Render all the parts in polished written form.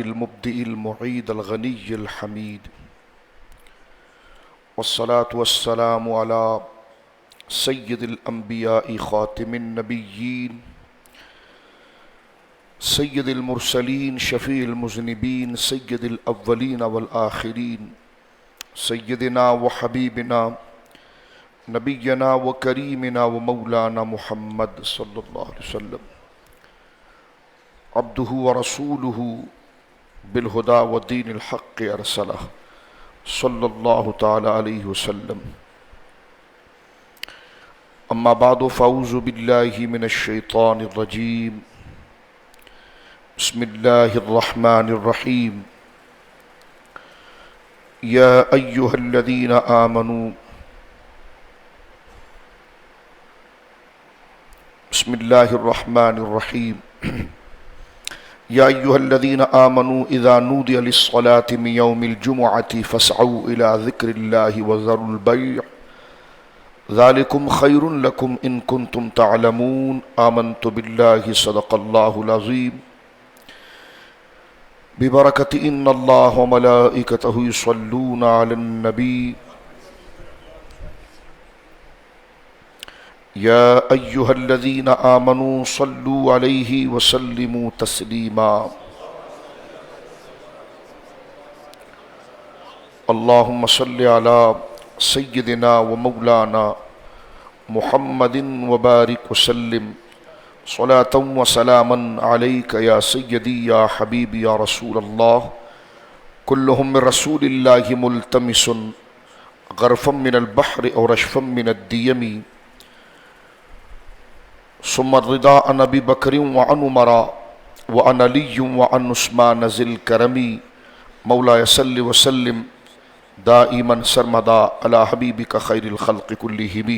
المبدئ المعيد الغني الحميد والصلاة والسلام على سيد الأنبياء خاتم النبيين سيد المرسلين شفيع المذنبين سيد الأولين والآخرين سيدنا وحبيبنا نبينا وكريمنا ومولانا محمد صلى الله عليه وسلم عبده ورسوله بالهدى ودين الحق أرسله صلى الله تعالى عليه وسلم. أما بعد فأعوذ بالله من الشيطان الرجيم. بسم الله الرحمن الرحيم. يا أيها الذين آمنوا بسم الله الرحمن الرحيم. يا أيها الذين آمنوا إذا نودي للصلاة من يوم الجمعة فاسعوا إلى ذكر الله وذروا البيع ذلكم خير لكم إن كنتم تعلمون. آمنت بالله صدق الله العظيم. ببركة إن الله وملائكته يصلون على النبي يا أيها الذين آمنوا صلوا عليه وسلموا تسليما. اللهم صل على سيدنا ومولانا محمد وبارك وسلم صلاة وسلاما عليك يا سيدي يا حبيبي يا رسول الله. كلهم من رسول الله ملتمس غرفا من البحر أو رشفا من الديم ثم الرضا عن أبي بكر وعن عمر وعن علي وعن عثمان ذي الكرم. مولاي صل وسلم دائما سرمدا على حبیبک خیر الخلق کلہم.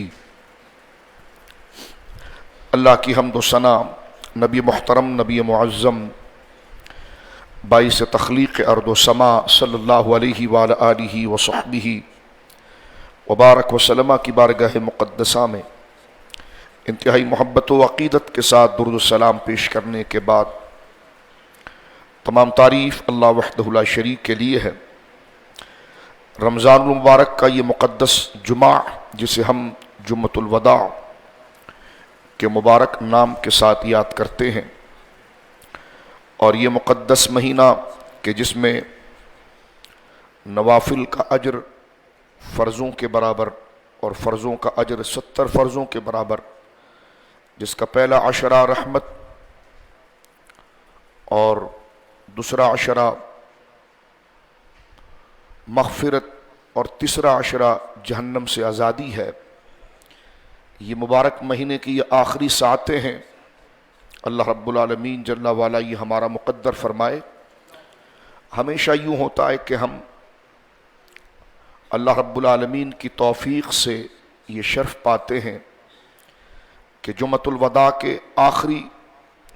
اللہ کی حمد و ثنا نبی محترم نبی معظم باعث تخلیق ارض و سما صلی اللہ علیہ وآلہ آلہ وصحبہ وبارک وسلم کی بارگاہ مقدسہ میں انتہائی محبت و عقیدت کے ساتھ درود و سلام پیش کرنے کے بعد تمام تعریف اللہ وحدہ لا شریک کے لیے ہے. رمضان المبارک کا یہ مقدس جمعہ جسے ہم جمعۃ الوداع کے مبارک نام کے ساتھ یاد کرتے ہیں، اور یہ مقدس مہینہ کہ جس میں نوافل کا اجر فرضوں کے برابر اور فرضوں کا اجر 70 فرضوں کے برابر، جس کا پہلا عشرہ رحمت اور دوسرا عشرہ مغفرت اور تیسرا عشرہ جہنم سے آزادی ہے. یہ مبارک مہینے کی یہ آخری ساعتیں ہیں. اللہ رب العالمین جل وعلا یہ ہمارا مقدر فرمائے. ہمیشہ یوں ہوتا ہے کہ ہم اللہ رب العالمین کی توفیق سے یہ شرف پاتے ہیں کہ جمعۃ الوداع کے آخری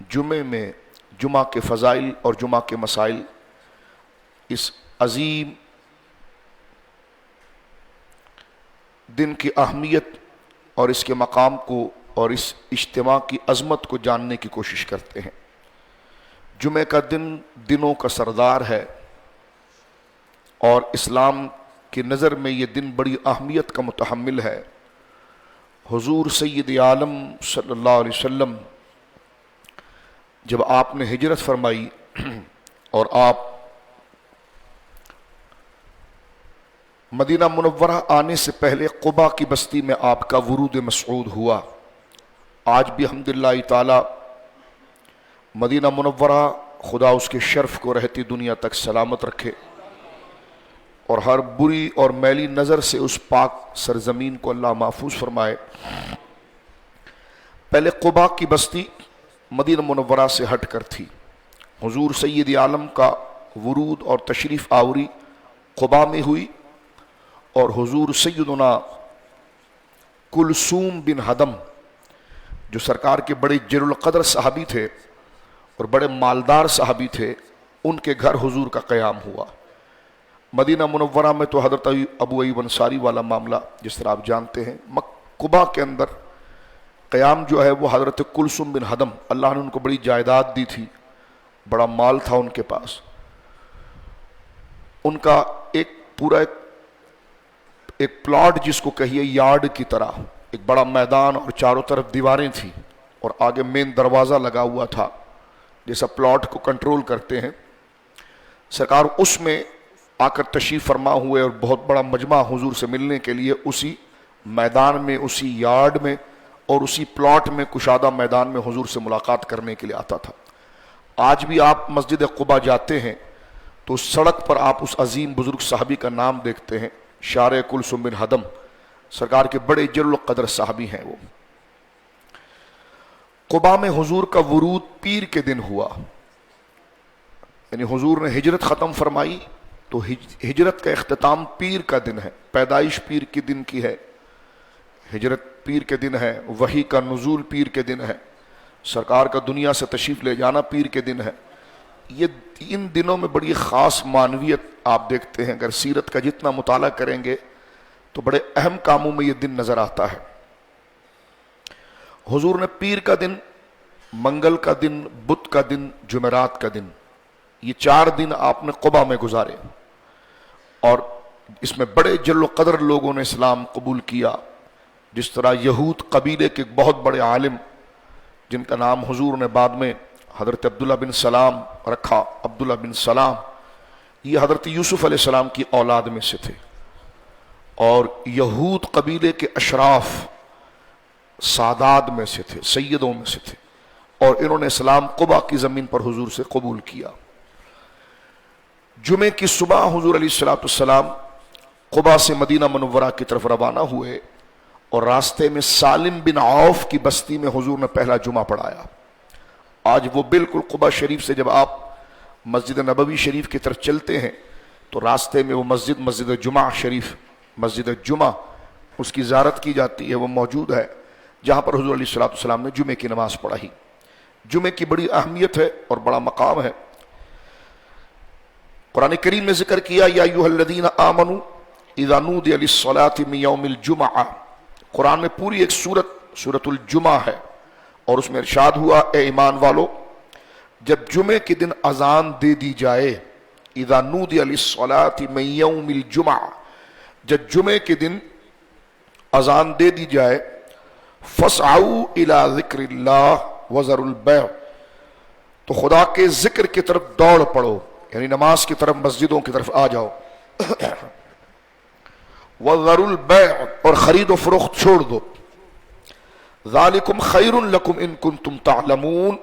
جمعے میں جمعہ کے فضائل اور جمعہ کے مسائل اس عظیم دن کی اہمیت اور اس کے مقام کو اور اس اجتماع کی عظمت کو جاننے کی کوشش کرتے ہیں. جمعہ کا دن دنوں کا سردار ہے، اور اسلام کی نظر میں یہ دن بڑی اہمیت کا متحمل ہے. حضور سید عالم صلی اللہ علیہ وسلم جب آپ نے ہجرت فرمائی اور آپ مدینہ منورہ آنے سے پہلے قباء کی بستی میں آپ کا ورود مسعود ہوا. آج بھی الحمدللہ تعالی مدینہ منورہ خدا اس کے شرف کو رہتی دنیا تک سلامت رکھے، اور ہر بری اور میلی نظر سے اس پاک سرزمین کو اللہ محفوظ فرمائے. پہلے قباء کی بستی مدینہ منورہ سے ہٹ کر تھی. حضور سید عالم کا ورود اور تشریف آوری قباء میں ہوئی، اور حضور سیدنا کلثوم بن ہدم جو سرکار کے بڑے جلیل القدر صحابی تھے اور بڑے مالدار صحابی تھے، ان کے گھر حضور کا قیام ہوا. مدینہ منورہ میں تو حضرت ابو ایوب انصاری والا معاملہ جس طرح آپ جانتے ہیں. قباء کے اندر قیام جو ہے وہ حضرت کلثوم بن ہدم، اللہ نے ان کو بڑی جائیداد دی تھی، بڑا مال تھا ان کے پاس. ان کا ایک پورا ایک پلاٹ جس کو کہیے یارڈ کی طرح ایک بڑا میدان اور چاروں طرف دیواریں تھیں اور آگے مین دروازہ لگا ہوا تھا جیسا پلاٹ کو کنٹرول کرتے ہیں. سرکار اس میں آ کر تشریف فرما ہوئے اور بہت بڑا مجمع حضور سے ملنے کے لیے اسی میدان میں، اسی یارڈ میں اور اسی پلاٹ میں، کشادہ میدان میں حضور سے ملاقات کرنے کے لیے آتا تھا. آج بھی آپ مسجد قباء جاتے ہیں تو سڑک پر آپ اس عظیم بزرگ صحابی کا نام دیکھتے ہیں، شارع کلثوم بن ہدم، سرکار کے بڑے جلیل القدر صحابی ہیں وہ. قباء میں حضور کا ورود پیر کے دن ہوا، یعنی حضور نے ہجرت ختم فرمائی تو ہجرت کا اختتام پیر کا دن ہے. پیدائش پیر کے دن کی ہے، ہجرت پیر کے دن ہے، وحی کا نزول پیر کے دن ہے، سرکار کا دنیا سے تشریف لے جانا پیر کے دن ہے. یہ ان دنوں میں بڑی خاص معنویت آپ دیکھتے ہیں. اگر سیرت کا جتنا مطالعہ کریں گے تو بڑے اہم کاموں میں یہ دن نظر آتا ہے. حضور نے پیر کا دن، منگل کا دن، بدھ کا دن، جمعرات کا دن، یہ 4 دن آپ نے قباء میں گزارے اور اس میں بڑے جل و قدر لوگوں نے اسلام قبول کیا. جس طرح یہود قبیلے کے بہت بڑے عالم جن کا نام حضور نے بعد میں حضرت عبداللہ بن سلام رکھا، عبداللہ بن سلام، یہ حضرت یوسف علیہ السلام کی اولاد میں سے تھے اور یہود قبیلے کے اشراف سادات میں سے تھے، سیدوں میں سے تھے، اور انہوں نے اسلام قباء کی زمین پر حضور سے قبول کیا. جمعے کی صبح حضور علیہ السلام قباء سے مدینہ منورہ کی طرف روانہ ہوئے اور راستے میں سالم بن عوف کی بستی میں حضور نے پہلا جمعہ پڑھایا. آج وہ بالکل قباء شریف سے جب آپ مسجد نبوی شریف کی طرف چلتے ہیں تو راستے میں وہ مسجد جمعہ شریف، مسجد جمعہ، اس کی زیارت کی جاتی ہے، وہ موجود ہے جہاں پر حضور علیہ السلام نے جمعے کی نماز پڑھائی. جمعے کی بڑی اہمیت ہے اور بڑا مقام ہے. قرآن کریم نے ذکر کیا یا ایھا الذین آمنوا اذا نودی للصلاۃ من یوم الجمعہ. قرآن میں پوری ایک سورۃ الجمعہ ہے اور اس میں ارشاد ہوا اے ایمان والو جب جمعے کے دن اذان دے دی جائے، اذا نودی للصلاۃ من یوم الجمعہ، جب جمعے کے دن اذان دے دی جائے، فاسعوا الی ذکر اللہ وذروا البیع، تو خدا کے ذکر کی طرف دوڑ پڑو، یعنی نماز کی طرف، مسجدوں کی طرف آ جاؤ. وذروا البیع، اور خرید و فروخت چھوڑ دو. ذالکم خیر لکم ان کنتم تعلمون،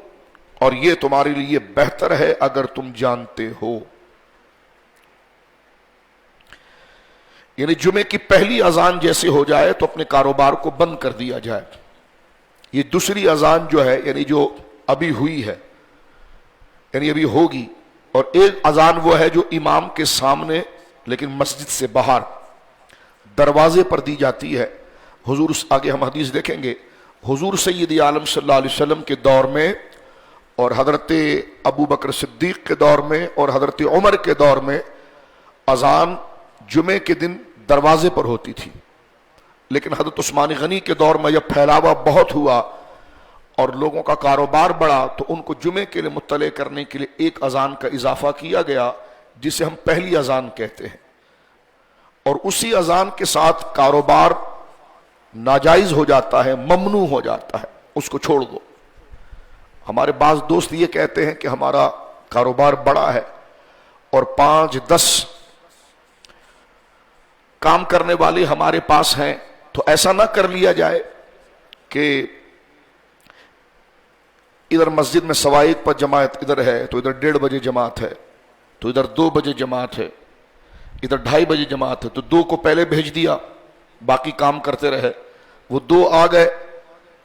اور یہ تمہارے لیے بہتر ہے اگر تم جانتے ہو. یعنی جمعے کی پہلی اذان جیسے ہو جائے تو اپنے کاروبار کو بند کر دیا جائے. یہ دوسری اذان جو ہے یعنی جو ابھی ہوئی ہے، یعنی ابھی ہوگی، اور ایک اذان وہ ہے جو امام کے سامنے لیکن مسجد سے باہر دروازے پر دی جاتی ہے. حضور آگے ہم حدیث دیکھیں گے، حضور سید عالم صلی اللہ علیہ وسلم کے دور میں اور حضرت ابو بکر صدیق کے دور میں اور حضرت عمر کے دور میں اذان جمعے کے دن دروازے پر ہوتی تھی. لیکن حضرت عثمان غنی کے دور میں جب پھیلاوا بہت ہوا اور لوگوں کا کاروبار بڑھا تو ان کو جمعے کے لیے مطلع کرنے کے لیے ایک اذان کا اضافہ کیا گیا جسے ہم پہلی اذان کہتے ہیں، اور اسی اذان کے ساتھ کاروبار ناجائز ہو جاتا ہے، ممنوع ہو جاتا ہے، اس کو چھوڑ دو. ہمارے بعض دوست یہ کہتے ہیں کہ ہمارا کاروبار بڑا ہے اور 5-10 کام کرنے والے ہمارے پاس ہیں، تو ایسا نہ کر لیا جائے کہ ادھر مسجد میں 1:15 پر جماعت ادھر ہے تو ادھر 1:30 بجے جماعت ہے، تو ادھر 2 بجے جماعت ہے، ادھر 2:30 بجے جماعت ہے، تو 2 کو پہلے بھیج دیا، باقی کام کرتے رہے. وہ 2 آ گئے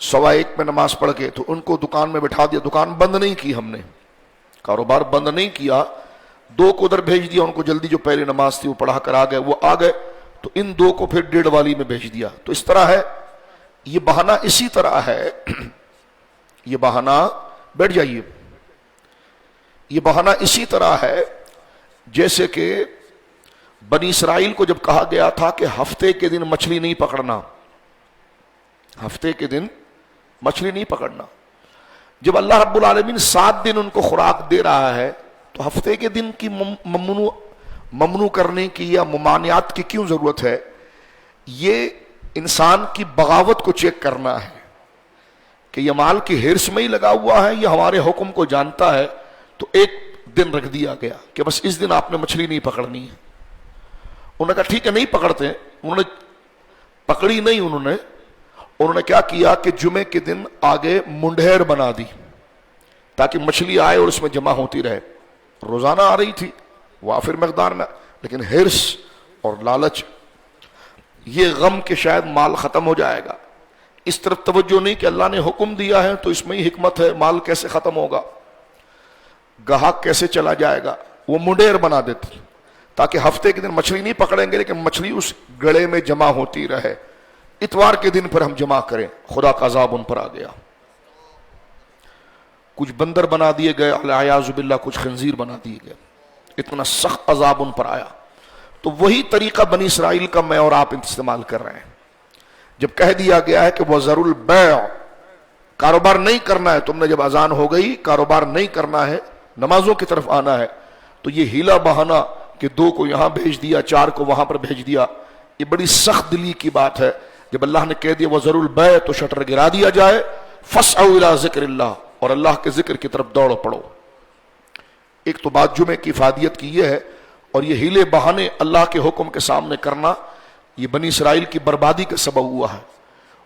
1:15 میں نماز پڑھ کے، تو ان کو دکان میں بٹھا دیا. دکان بند نہیں کی ہم نے، کاروبار بند نہیں کیا، 2 کو ادھر بھیج دیا، ان کو جلدی جو پہلی نماز تھی وہ پڑھا کر آ گئے، وہ آ گئے تو ان 2 کو پھر 1:30 والی میں بھیج دیا. تو اس طرح ہے، یہ بہانہ اسی طرح ہے، یہ بہانہ بیٹھ جائیے، یہ بہانہ اسی طرح ہے جیسے کہ بنی اسرائیل کو جب کہا گیا تھا کہ ہفتے کے دن مچھلی نہیں پکڑنا، ہفتے کے دن مچھلی نہیں پکڑنا، جب اللہ رب العالمین 7 دن ان کو خوراک دے رہا ہے تو ہفتے کے دن کی ممنوع کرنے کی یا ممانعات کی کیوں ضرورت ہے؟ یہ انسان کی بغاوت کو چیک کرنا ہے کہ یہ مال کی ہرس میں ہی لگا ہوا ہے یا ہمارے حکم کو جانتا ہے. تو ایک دن رکھ دیا گیا کہ بس اس دن آپ نے مچھلی نہیں پکڑنی ہے. انہوں نے کہا ٹھیک ہے نہیں پکڑتے. انہوں نے پکڑی نہیں. انہوں نے کیا کیا کہ جمعے کے دن آگے منڈھیر بنا دی تاکہ مچھلی آئے اور اس میں جمع ہوتی رہے. روزانہ آ رہی تھی وافر مقدار میں، لیکن ہرس اور لالچ، یہ غم کہ شاید مال ختم ہو جائے گا، اس طرف توجہ نہیں کہ اللہ نے حکم دیا ہے تو اس میں ہی حکمت ہے، مال کیسے ختم ہوگا، گاہک کیسے چلا جائے گا. وہ منڈیر بنا دیتے تاکہ ہفتے کے دن مچھلی نہیں پکڑیں گے لیکن مچھلی اس گڑے میں جمع ہوتی رہے. اتوار کے دن پر ہم جمع کریں. خدا کا عذاب ان پر آ گیا. کچھ بندر بنا دیے گئے، الیاذ باللہ کچھ خنزیر بنا دیے گئے. اتنا سخت عذاب ان پر آیا. تو وہی طریقہ بنی اسرائیل کا میں اور آپ استعمال کر رہے ہیں. جب کہہ دیا گیا ہے کہ وَذَرُوا الْبَيْعَ، کاروبار نہیں کرنا ہے، تم نے جب اذان ہو گئی کاروبار نہیں کرنا ہے، نمازوں کی طرف آنا ہے، تو یہ ہیلا بہانہ کہ 2 کو یہاں بھیج دیا، 4 کو وہاں پر بھیج دیا، یہ بڑی سخت دلی کی بات ہے. جب اللہ نے کہہ دیا وَذَرُوا الْبَيْعَ تو شٹر گرا دیا جائے. فَاسْعَوْا إِلَىٰ ذِكْرِ اللَّهِ، اور اللہ کے ذکر کی طرف دوڑ پڑو. ایک تو بات جمعے کی افادیت کی یہ ہے، اور یہ ہیلے بہانے اللہ کے حکم کے سامنے کرنا یہ بنی اسرائیل کی بربادی کا سبب ہوا ہے.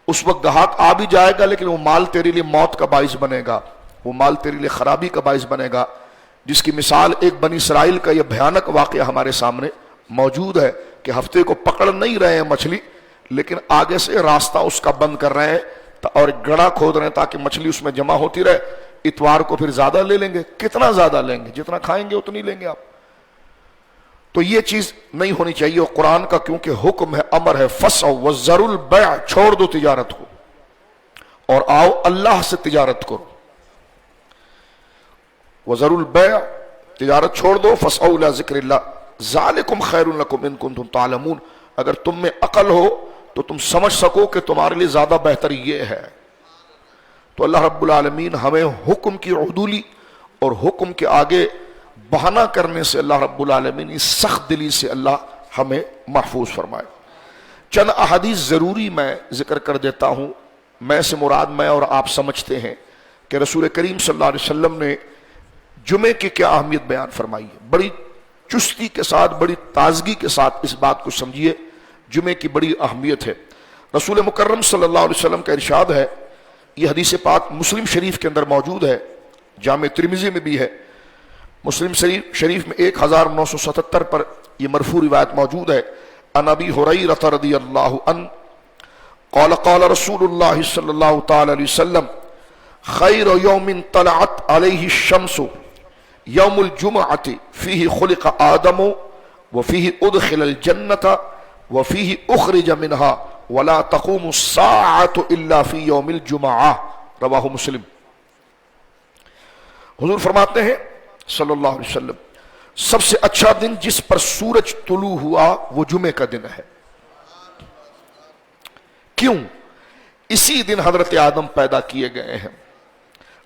اس وقت گاہک آ بھی جائے گا لیکن وہ مال تیرے لیے موت کا باعث بنے گا، وہ مال تیرے لیے خرابی کا باعث بنے گا. جس کی مثال ایک بنی اسرائیل کا یہ بھیانک واقعہ ہمارے سامنے موجود ہے کہ ہفتے کو پکڑ نہیں رہے ہیں مچھلی، لیکن آگے سے راستہ اس کا بند کر رہے ہیں اور ایک گڑھا کھود رہے ہیں تاکہ مچھلی اس میں جمع ہوتی رہے. اتوار کو پھر زیادہ لے لیں گے. کتنا زیادہ لیں گے؟ جتنا کھائیں گے اتنی لیں گے آپ. تو یہ چیز نہیں ہونی چاہیے. اور قرآن کا کیونکہ حکم ہے، امر ہے، فَاسْعَوْا وَذَرُوا الْبَيْعَ، چھوڑ دو تجارت کو اور آؤ اللہ سے تجارت کرو. وَذَرُوا الْبَيْعَ، تجارت چھوڑ دو. فَاسْعَوْا إِلَىٰ ذِكْرِ اللَّهِ ذَلِكُمْ خَيْرٌ لَكُمْ إِن كُنتُمْ تَعْلَمُونَ. اگر تم میں عقل ہو تو تم سمجھ سکو کہ تمہارے لیے زیادہ بہتر یہ ہے. تو اللہ رب العالمین ہمیں حکم کی عدولی اور حکم کے آگے بہانہ کرنے سے اللہ رب العالمین اس سخت دلی سے اللہ ہمیں محفوظ فرمائے. چند احادیث ضروری میں ذکر کر دیتا ہوں. میں سے مراد میں اور آپ سمجھتے ہیں کہ رسول کریم صلی اللہ علیہ وسلم نے جمعے کی کیا اہمیت بیان فرمائی ہے. بڑی چستی کے ساتھ، بڑی تازگی کے ساتھ اس بات کو سمجھیے. جمعے کی بڑی اہمیت ہے. رسول مکرم صلی اللہ علیہ وسلم کا ارشاد ہے، یہ حدیث پاک مسلم شریف کے اندر موجود ہے، جامع ترمذی میں بھی ہے. مسلم شریف میں 1977 پر یہ مرفوع روایت موجود ہے. عن ابی ہریرہ رضی اللہ عنہ قال قال رسول اللہ صلی اللہ تعالی علیہ وسلم خیر یوم طلعت علیہ الشمس یوم الجمعۃ فیہ خلق آدم وفیہ ادخل الجنۃ وفیہ اخرج منہا ولا تقوم الساعۃ الا فی یوم الجمعہ. رواہ مسلم. حضور فرماتے ہیں صلی اللہ علیہ وسلم سب سے اچھا دن جس پر سورج طلوع ہوا وہ جمعے کا دن ہے. کیوں؟ اسی دن حضرت آدم پیدا کیے گئے ہیں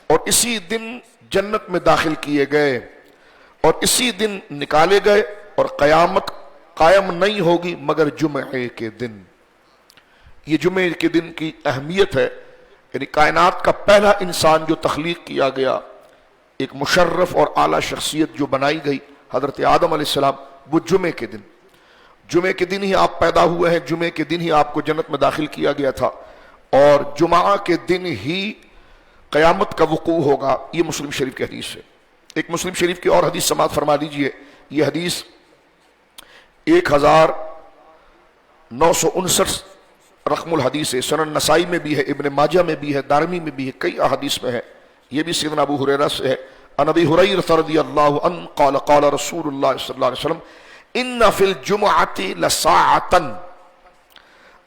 اور اسی دن جنت میں داخل کیے گئے اور اسی دن نکالے گئے اور قیامت قائم نہیں ہوگی مگر جمعے کے دن. یہ جمعے کے دن کی اہمیت ہے. یعنی کائنات کا پہلا انسان جو تخلیق کیا گیا، ایک مشرف اور اعلیٰ شخصیت جو بنائی گئی حضرت آدم علیہ السلام، وہ جمعے کے دن، جمعے کے دن ہی آپ پیدا ہوئے ہیں، جمعے کے دن ہی آپ کو جنت میں داخل کیا گیا تھا اور جمعہ کے دن ہی قیامت کا وقوع ہوگا. یہ مسلم شریف کی حدیث ہے. ایک مسلم شریف کی اور حدیث سماعت فرما دیجئے. یہ حدیث 1959 رقم الحدیث ہے. سنن نسائی میں بھی ہے، ابن ماجہ میں بھی ہے، دارمی میں بھی ہے، کئی احادیث میں ہے. یہ بھی سیدنا ابو ہریرہ سے ہے. عن ابی ہریرہ رضی اللہ عنہ قال قال رسول اللہ صلی اللہ علیہ وسلم ان فی الجمعۃ لساعۃ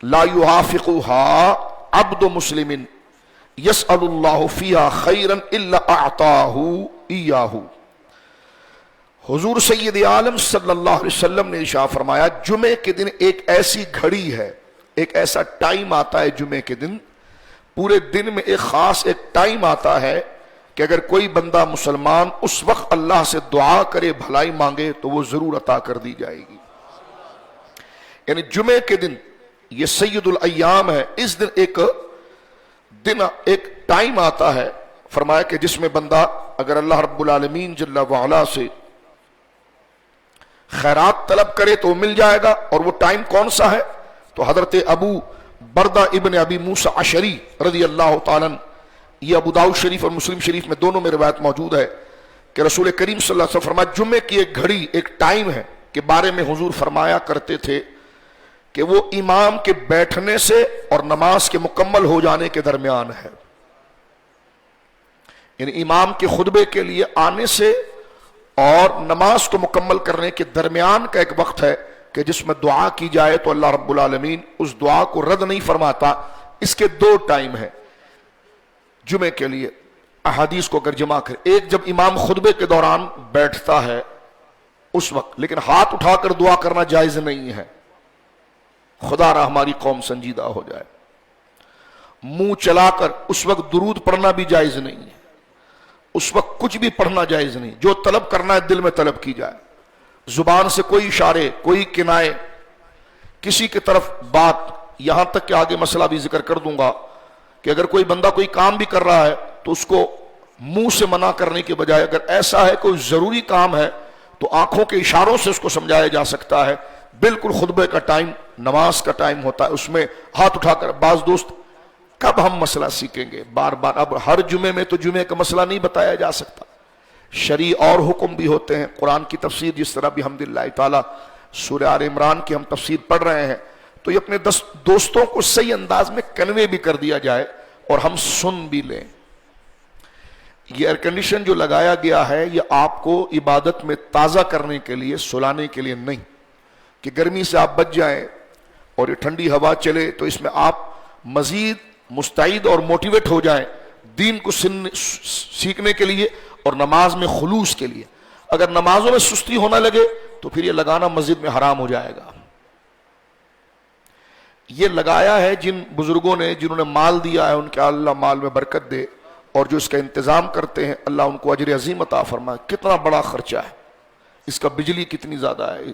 لا یوافقها عبد مسلم یسأل اللہ فیہا خیرا الا اعطاہ ایاہ. حضور سید عالم صلی اللہ علیہ وسلم نے ارشاد فرمایا جمعے کے دن ایک ایسی گھڑی ہے، ایک ایسا ٹائم آتا ہے جمعے کے دن، پورے دن میں ایک خاص ایک ٹائم آتا ہے کہ اگر کوئی بندہ مسلمان اس وقت اللہ سے دعا کرے، بھلائی مانگے تو وہ ضرور عطا کر دی جائے گی۔ یعنی جمعے کے دن یہ سید الایام ہے، اس دن ایک ٹائم آتا ہے، فرمایا کہ جس میں بندہ اگر اللہ رب العالمین جل وعلا سے خیرات طلب کرے تو مل جائے گا۔ اور وہ ٹائم کون سا ہے؟ تو حضرت ابو بردہ ابن ابی موسیٰ اشعری رضی اللہ تعالیٰ عنہ، یہ ابو داؤد شریف اور مسلم شریف میں دونوں میں روایت موجود ہے کہ رسول کریم صلی اللہ علیہ وسلم فرمایا جمعے کی ایک گھڑی، ایک ٹائم ہے کہ بارے میں حضور فرمایا کرتے تھے کہ وہ امام کے بیٹھنے سے اور نماز کے مکمل ہو جانے کے درمیان ہے۔ یعنی امام کے خطبے کے لیے آنے سے اور نماز کو مکمل کرنے کے درمیان کا ایک وقت ہے کہ جس میں دعا کی جائے تو اللہ رب العالمین اس دعا کو رد نہیں فرماتا۔ اس کے دو ٹائم ہیں جمعے کے لیے احادیث کو اگر جمع کر، ایک جب امام خطبے کے دوران بیٹھتا ہے اس وقت، لیکن ہاتھ اٹھا کر دعا کرنا جائز نہیں ہے، خدا را ہماری قوم سنجیدہ ہو جائے۔ منہ چلا کر اس وقت درود پڑھنا بھی جائز نہیں ہے، اس وقت کچھ بھی پڑھنا جائز نہیں، جو طلب کرنا ہے دل میں طلب کی جائے، زبان سے کوئی اشارے، کوئی کنائے، کسی کی طرف بات، یہاں تک کہ آگے مسئلہ بھی ذکر کر دوں گا کہ اگر کوئی بندہ کوئی کام بھی کر رہا ہے تو اس کو منہ سے منع کرنے کے بجائے اگر ایسا ہے کوئی ضروری کام ہے تو آنکھوں کے اشاروں سے اس کو سمجھایا جا سکتا ہے۔ بالکل خطبے کا ٹائم نماز کا ٹائم ہوتا ہے، اس میں ہاتھ اٹھا کر، بعض دوست کب ہم مسئلہ سیکھیں گے، بار بار اب ہر جمعے میں تو جمعے کا مسئلہ نہیں بتایا جا سکتا، شرعی اور حکم بھی ہوتے ہیں، قرآن کی تفسیر جس طرح بھی الحمدللہ تعالی سورہ آل عمران کی ہم تفسیر پڑھ رہے ہیں تو یہ اپنے دوستوں کو صحیح انداز میں کنوے بھی کر دیا جائے اور ہم سن بھی لیں۔ یہ ایئر کنڈیشن جو لگایا گیا ہے یہ آپ کو عبادت میں تازہ کرنے کے لیے، سلانے کے لیے نہیں کہ گرمی سے آپ بچ جائیں اور یہ ٹھنڈی ہوا چلے تو اس میں آپ مزید مستعد اور موٹیویٹ ہو جائیں دین کو سیکھنے کے لیے اور نماز میں خلوص کے لیے۔ اگر نمازوں میں سستی ہونا لگے تو پھر یہ لگانا مسجد میں حرام ہو جائے گا۔ یہ لگایا ہے جن بزرگوں نے، جنہوں نے مال دیا ہے، ان کے اللہ مال میں برکت دے، اور جو اس کا انتظام کرتے ہیں اللہ ان کو اجر عظیم عطا فرمائے۔ کتنا بڑا خرچہ ہے اس کا، بجلی کتنی زیادہ ہے،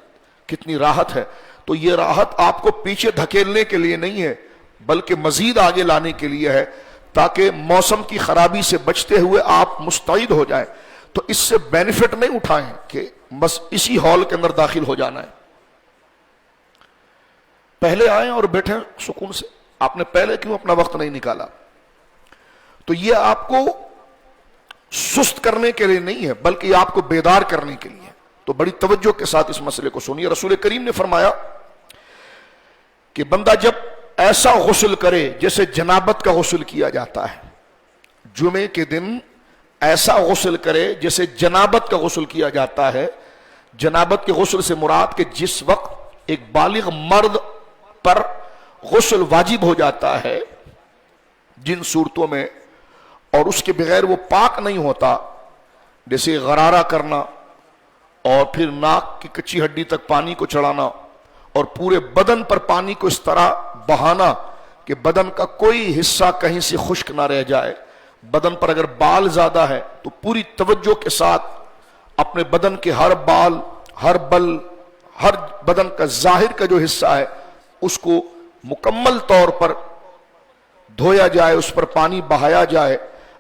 کتنی راحت ہے۔ تو یہ راحت آپ کو پیچھے دھکیلنے کے لیے نہیں ہے بلکہ مزید آگے لانے کے لیے ہے تاکہ موسم کی خرابی سے بچتے ہوئے آپ مستعد ہو جائیں۔ تو اس سے بینیفٹ نہیں اٹھائیں کہ بس اسی ہال کے اندر داخل ہو جانا ہے، پہلے آئیں اور بیٹھیں سکون سے۔ آپ نے پہلے کیوں اپنا وقت نہیں نکالا؟ تو یہ آپ کو سست کرنے کے لیے نہیں ہے بلکہ یہ آپ کو بیدار کرنے کے لیے۔ تو بڑی توجہ کے ساتھ اس مسئلے کو سنیے۔ رسول کریم نے فرمایا کہ بندہ جب ایسا غسل کرے جیسے جنابت کا غسل کیا جاتا ہے، جمعے کے دن ایسا غسل کرے جیسے جنابت کا غسل کیا جاتا ہے۔ جنابت کے غسل سے مراد کہ جس وقت ایک بالغ مرد پر غسل واجب ہو جاتا ہے جن صورتوں میں اور اس کے بغیر وہ پاک نہیں ہوتا، جیسے غرارہ کرنا اور پھر ناک کی کچی ہڈی تک پانی کو چڑھانا اور پورے بدن پر پانی کو اس طرح بہانا کہ بدن کا کوئی حصہ کہیں سے خشک نہ رہ جائے۔ بدن پر اگر بال زیادہ ہے تو پوری توجہ کے ساتھ اپنے بدن کے ہر بال، ہر بل، ہر بدن کا ظاہر کا جو حصہ ہے اس کو مکمل طور پر دھویا جائے، اس پر پانی بہایا جائے۔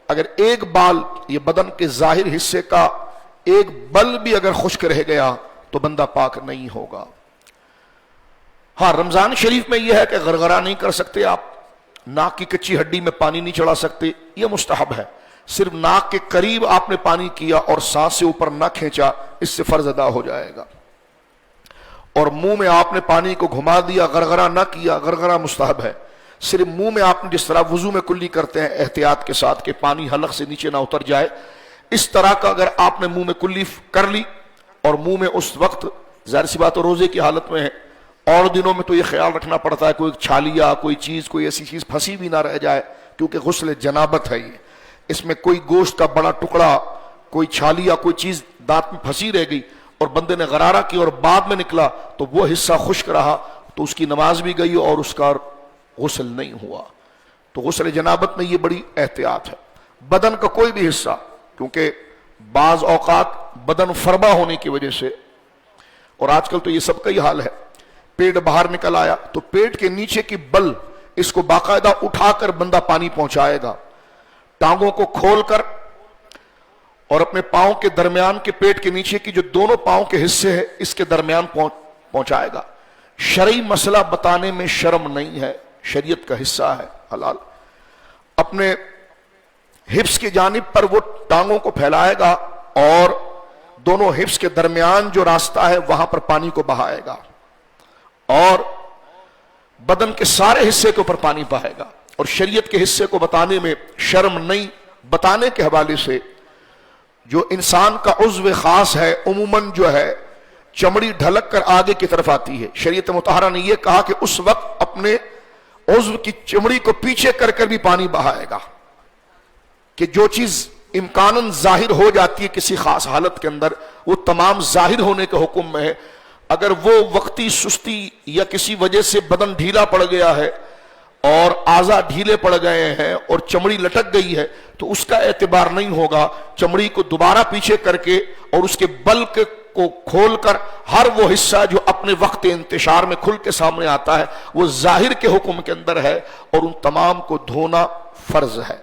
اگر ایک بال، یہ بدن کے ظاہر حصے کا ایک بل بھی اگر خشک رہ گیا تو بندہ پاک نہیں ہوگا۔ ہاں، رمضان شریف میں یہ ہے کہ غرغرہ نہیں کر سکتے آپ، ناک کی کچی ہڈی میں پانی نہیں چڑھا سکتے، یہ مستحب ہے۔ صرف ناک کے قریب آپ نے پانی کیا اور سانس سے اوپر نہ کھینچا، اس سے فرض ادا ہو جائے گا۔ اور منہ میں آپ نے پانی کو گھما دیا، غرغرہ نہ کیا، غرغرہ مستحب ہے۔ صرف منہ میں آپ نے جس طرح وضو میں کلی کرتے ہیں احتیاط کے ساتھ کہ پانی حلق سے نیچے نہ اتر جائے، اس طرح کا اگر آپ نے منہ میں کلی کر لی اور منہ میں اس وقت، ظاہر سی بات روزے کی حالت میں ہے، اور دنوں میں تو یہ خیال رکھنا پڑتا ہے کوئی چھالیا، کوئی چیز، کوئی ایسی چیز پھنسی بھی نہ رہ جائے کیونکہ غسل جنابت ہے یہ، اس میں کوئی گوشت کا بڑا ٹکڑا، کوئی چھالیا، کوئی چیز دانت میں پھنسی رہ گئی اور بندے نے غرارہ کی اور بعد میں نکلا تو وہ حصہ خشک رہا تو اس کی نماز بھی گئی اور اس کا غسل نہیں ہوا۔ تو غسل جنابت میں یہ بڑی احتیاط ہے۔ بدن کا کوئی بھی حصہ کیونکہ بعض اوقات بدن فربا ہونے کی وجہ سے، اور آج کل تو یہ سب کا ہی حال ہے، پیٹ باہر نکل آیا تو پیٹ کے نیچے کی بل اس کو باقاعدہ اٹھا کر بندہ پانی پہنچائے گا، ٹانگوں کو کھول کر اور اپنے پاؤں کے درمیان کے پیٹ کے نیچے کی جو دونوں پاؤں کے حصے ہیں اس کے درمیان پہنچائے گا۔ شرعی مسئلہ بتانے میں شرم نہیں ہے، شریعت کا حصہ ہے، حلال۔ اپنے ہپس کی جانب پر وہ ٹانگوں کو پھیلائے گا اور دونوں ہپس کے درمیان جو راستہ ہے وہاں پر پانی کو بہائے گا اور بدن کے سارے حصے کے اوپر پانی بہائے گا، اور شریعت کے حصے کو بتانے میں شرم نہیں۔ بتانے کے حوالے سے جو انسان کا عضو خاص ہے عموماً جو ہے چمڑی ڈھلک کر آگے کی طرف آتی ہے، شریعت مطہرہ نے یہ کہا کہ اس وقت اپنے عضو کی چمڑی کو پیچھے کر کر بھی پانی بہائے گا، کہ جو چیز امکاناً ظاہر ہو جاتی ہے کسی خاص حالت کے اندر وہ تمام ظاہر ہونے کے حکم میں ہے۔ اگر وہ وقتی سستی یا کسی وجہ سے بدن ڈھیلا پڑ گیا ہے اور اعضاء ڈھیلے پڑ گئے ہیں اور چمڑی لٹک گئی ہے تو اس کا اعتبار نہیں ہوگا، چمڑی کو دوبارہ پیچھے کر کے اور اس کے بلک کو کھول کر ہر وہ حصہ جو اپنے وقت انتشار میں کھل کے سامنے آتا ہے وہ ظاہر کے حکم کے اندر ہے اور ان تمام کو دھونا فرض ہے۔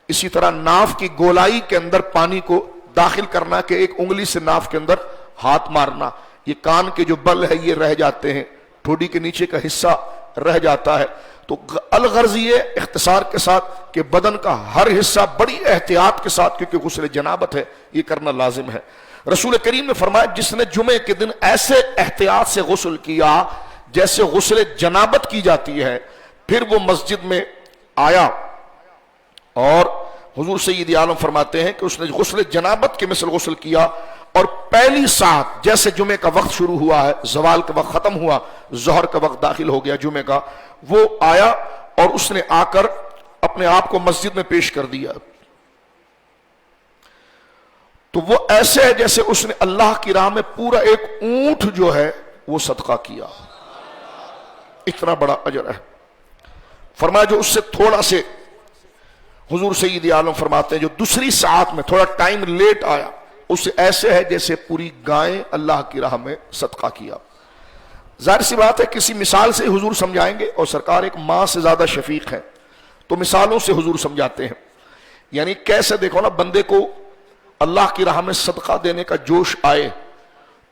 اسی طرح ناف کی گولائی کے اندر پانی کو داخل کرنا، کہ ایک انگلی سے ناف کے اندر ہاتھ مارنا، یہ کان کے جو بل ہے یہ رہ جاتے ہیں، ٹھوڑی کے نیچے کا حصہ رہ جاتا ہے۔ تو الغرض یہ اختصار کے ساتھ کہ بدن کا ہر حصہ بڑی احتیاط کے ساتھ، کیونکہ غسل جنابت ہے، یہ کرنا لازم ہے۔ رسول کریم نے فرمایا جس نے جمعے کے دن ایسے احتیاط سے غسل کیا جیسے غسل جنابت کی جاتی ہے، پھر وہ مسجد میں آیا اور حضور سید عالم فرماتے ہیں کہ اس نے غسل جنابت کے مثل غسل کیا، اور پہلی ساعت جیسے جمعے کا وقت شروع ہوا ہے، زوال کا وقت ختم ہوا، ظہر کا وقت داخل ہو گیا جمعے کا، وہ آیا اور اس نے آ کر اپنے آپ کو مسجد میں پیش کر دیا، تو وہ ایسے ہے جیسے اس نے اللہ کی راہ میں پورا ایک اونٹ جو ہے وہ صدقہ کیا، اتنا بڑا اجر ہے۔ فرمایا جو اس سے تھوڑا سے، حضور سید عالم فرماتے ہیں جو دوسری ساعت میں تھوڑا ٹائم لیٹ آیا اس سے ایسے ہے جیسے پوری گائیں اللہ کی راہ میں صدقہ کیا۔ ظاہر سی بات ہے کسی مثال سے حضور سمجھائیں گے، اور سرکار ایک ماں سے زیادہ شفیق ہے تو مثالوں سے حضور سمجھاتے ہیں، یعنی کیسے دیکھو نا، بندے کو اللہ کی راہ میں صدقہ دینے کا جوش آئے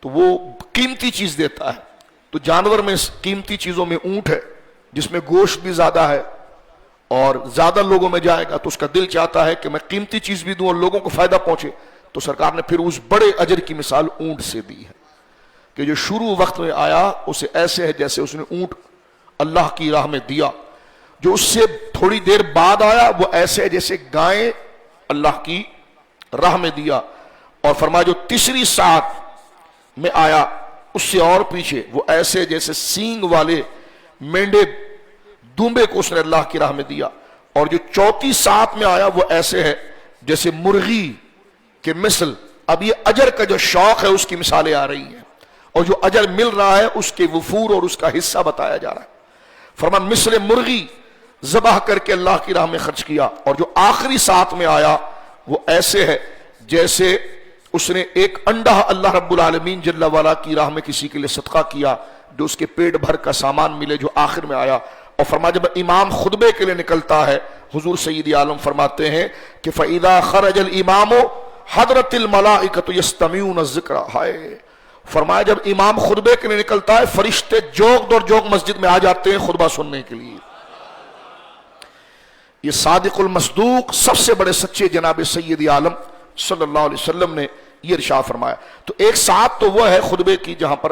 تو وہ قیمتی چیز دیتا ہے، تو جانور میں قیمتی چیزوں میں اونٹ ہے جس میں گوشت بھی زیادہ ہے اور زیادہ لوگوں میں جائے گا تو اس کا دل چاہتا ہے کہ میں قیمتی چیز بھی دوں اور لوگوں کو فائدہ پہنچے، تو سرکار نے پھر اس بڑے اجر کی مثال اونٹ سے دی ہے کہ جو شروع وقت میں آیا اسے ایسے ہے جیسے اس نے اونٹ اللہ کی راہ میں دیا، جو اس سے تھوڑی دیر بعد آیا وہ ایسے ہے جیسے گائیں اللہ کی راہ میں دیا، اور فرمایا جو تیسری ساعت میں آیا اس سے اور پیچھے وہ ایسے جیسے سینگ والے مینڈے دومبے کو اس نے اللہ کی راہ میں دیا، اور جو چوتھی ساعت میں آیا وہ ایسے ہے جیسے مرغی کے مثل۔ اب یہ اجر کا جو شوق ہے اس کی مثالیں آ رہی ہیں، اور جو اجر مل رہا ہے اس کے وفور اور اس کا حصہ بتایا جا رہا ہے۔ فرمان مثل مرغی ذبح کر کے اللہ کی راہ میں خرچ کیا، اور جو آخری ساعت میں آیا وہ ایسے ہے جیسے اس نے ایک انڈا اللہ رب العالمین جل وعلا کی راہ میں کسی کے لیے صدقہ کیا جو اس کے پیٹ بھر کا سامان ملے جو آخر میں آیا۔ اور فرمایا جب امام خطبے کے لیے نکلتا ہے حضور سید عالم فرماتے ہیں کہ فَإِذَا خَرَجَ الْإِمَامُ حَضْرَتِ الْمَلَائِكَةُ يَسْتَمِعُونَ الذِّكْرَ، ہائے، فرمایا جب امام خطبے کے لیے نکلتا ہے فرشتے جوق دور جوق مسجد میں آ جاتے ہیں خطبہ سننے کے لیے۔ یہ صادق المصدوق سب سے بڑے سچے جناب سید عالم صلی اللہ علیہ وسلم نے یہ ارشاد فرمایا۔ تو ایک ساتھ تو وہ ہے خطبے کی جہاں پر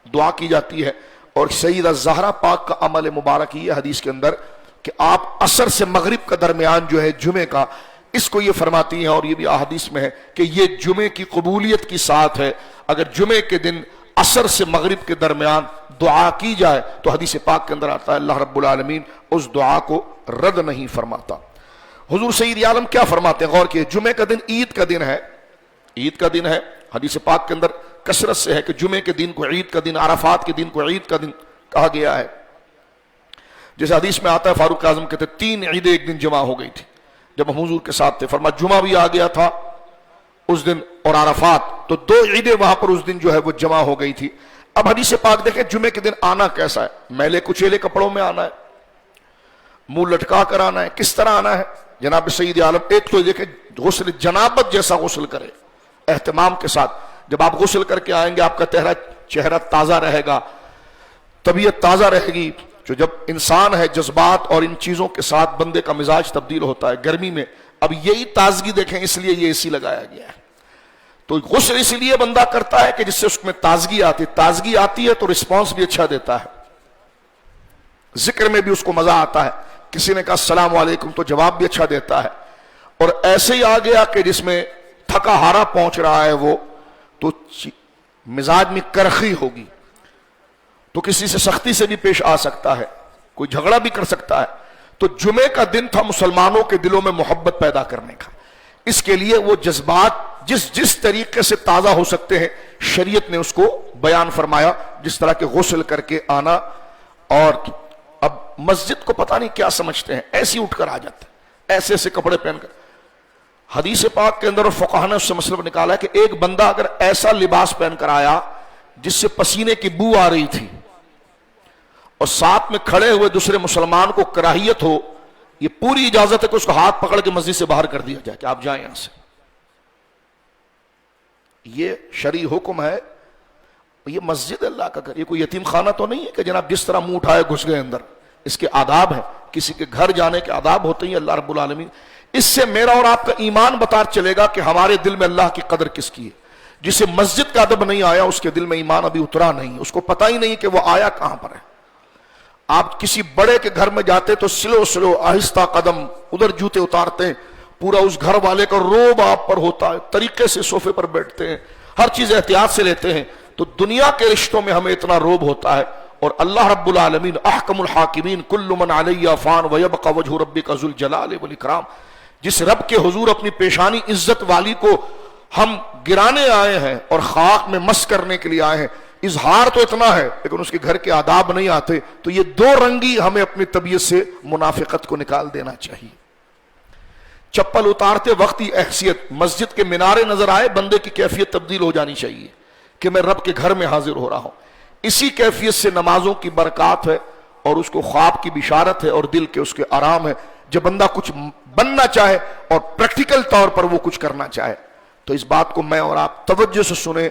دعا کی جاتی ہے، اور سیدہ زہرا پاک کا عمل مبارک یہ حدیث کے اندر کہ آپ عصر سے مغرب کا درمیان جو ہے جمعے کا، اس کو یہ فرماتی ہیں اور یہ بھی احادیث میں ہے کہ یہ جمعے کی قبولیت کی ساتھ ہے۔ اگر جمعے کے دن عصر سے مغرب کے درمیان دعا کی جائے تو حدیث پاک کے اندر آتا ہے اللہ رب العالمین اس دعا کو رد نہیں فرماتا۔ حضور سید عالم کیا فرماتے ہیں، غور کیے، جمعے کا دن عید کا دن ہے، عید کا دن ہے، حدیث پاک کے اندر کثرت سے ہے کہ جمعے کے دن کو عید کا دن، عرفات کے دن کو عید کا دن کہا گیا ہے۔ جیسے حدیث میں آتا ہے فاروق اعظم کہتے 3 عیدیں ایک دن جمع ہو گئی تھی جب ہم حضور کے ساتھ تھے، فرمایا جمعہ بھی آ گیا تھا اس دن اور عرفات، تو 2 عیدیں وہاں پر اس دن جو ہے وہ جمع ہو گئی تھی۔ اب حدیث پاک دیکھیں جمعے کے دن آنا کیسا ہے، میلے کچیلے کپڑوں میں آنا ہے، منہ لٹکا کر آنا ہے، کس طرح آنا ہے؟ جناب سید عالم ایک تو دیکھیں غسل جنابت جیسا غسل کرے اہتمام کے ساتھ۔ جب آپ غسل کر کے آئیں گے آپ کا چہرہ تازہ رہے گا، طبیعت تازہ رہے گی۔ جو جب انسان ہے جذبات اور ان چیزوں کے ساتھ بندے کا مزاج تبدیل ہوتا ہے گرمی میں، اب یہی تازگی دیکھیں اس لیے یہ اے سی لگایا گیا ہے۔ تو غسل اس لیے بندہ کرتا ہے کہ جس سے اس میں تازگی آتی ہے تو رسپانس بھی اچھا دیتا ہے، ذکر میں بھی اس کو مزہ آتا ہے، کسی نے کہا السلام علیکم تو جواب بھی اچھا دیتا ہے۔ اور ایسے ہی آ گیا کہ جس میں تھکا ہارا پہنچ رہا ہے وہ، تو مزاج میں کرخی ہوگی، تو کسی سے سختی سے بھی پیش آ سکتا ہے، کوئی جھگڑا بھی کر سکتا ہے۔ تو جمعے کا دن تھا مسلمانوں کے دلوں میں محبت پیدا کرنے کا، اس کے لیے وہ جذبات جس طریقے سے تازہ ہو سکتے ہیں شریعت نے اس کو بیان فرمایا، جس طرح کے غسل کر کے آنا۔ اور اب مسجد کو پتہ نہیں کیا سمجھتے ہیں، ایسی اٹھ کر آ جاتے ہیں، ایسے ایسے کپڑے پہن کر۔ حدیث پاک کے اندر اور فقہاء نے اس سے مسئلہ نکالا ہے کہ ایک بندہ اگر ایسا لباس پہن کر آیا جس سے پسینے کی بو آ رہی تھی، اور ساتھ میں کھڑے ہوئے دوسرے مسلمان کو کراہیت ہو، یہ پوری اجازت ہے کہ اس کو ہاتھ پکڑ کے مسجد سے باہر کر دیا جائے کہ آپ جائیں یہاں سے۔ یہ شرعی حکم ہے، یہ مسجد اللہ کا گھر، یہ کوئی یتیم خانہ تو نہیں ہے کہ جناب جس طرح منہ اٹھائے گھس گئے اندر۔ اس کے آداب ہیں، کسی کے گھر جانے کے آداب ہوتے ہیں اللہ رب العالمین۔ اس سے میرا اور آپ کا ایمان بتا چلے گا کہ ہمارے دل میں اللہ کی قدر کس کی ہے۔ جسے مسجد کا ادب نہیں آیا اس کے دل میں ایمان ابھی اترا نہیں، اس کو پتہ ہی نہیں کہ وہ آیا کہاں پر ہے۔ آپ کسی بڑے کے گھر میں جاتے تو سلو آہستہ قدم ادھر جوتے اتارتے ہیں، پورا اس گھر والے کا روب آپ پر ہوتا ہے، طریقے سے صوفے پر بیٹھتے ہیں، ہر چیز احتیاط سے لیتے ہیں۔ تو دنیا کے رشتوں میں ہمیں اتنا روب ہوتا ہے، اور اللہ رب العالمین احکم الحاکمین کل من علیہ فان ویبقى وجہ ربک ذو الجلال والاکرام، جس رب کے حضور اپنی پیشانی عزت والی کو ہم گرانے آئے ہیں اور خاک میں مس کرنے کے لیے آئے ہیں، اظہار تو اتنا ہے لیکن اس کے گھر کے آداب نہیں آتے۔ تو یہ دو رنگی ہمیں اپنی طبیعت سے منافقت کو نکال دینا چاہیے۔ چپل اتارتے وقت ہی حیثیت، مسجد کے مینارے نظر آئے بندے کی کیفیت تبدیل ہو جانی چاہیے کہ میں رب کے گھر میں حاضر ہو رہا ہوں۔ اسی کیفیت سے نمازوں کی برکات ہے، اور اس کو خواب کی بشارت ہے، اور دل کے اس کے آرام ہے۔ جب بندہ کچھ بننا چاہے اور پریکٹیکل طور پر وہ کچھ کرنا چاہے، تو اس بات کو میں اور آپ توجہ سے سنیں،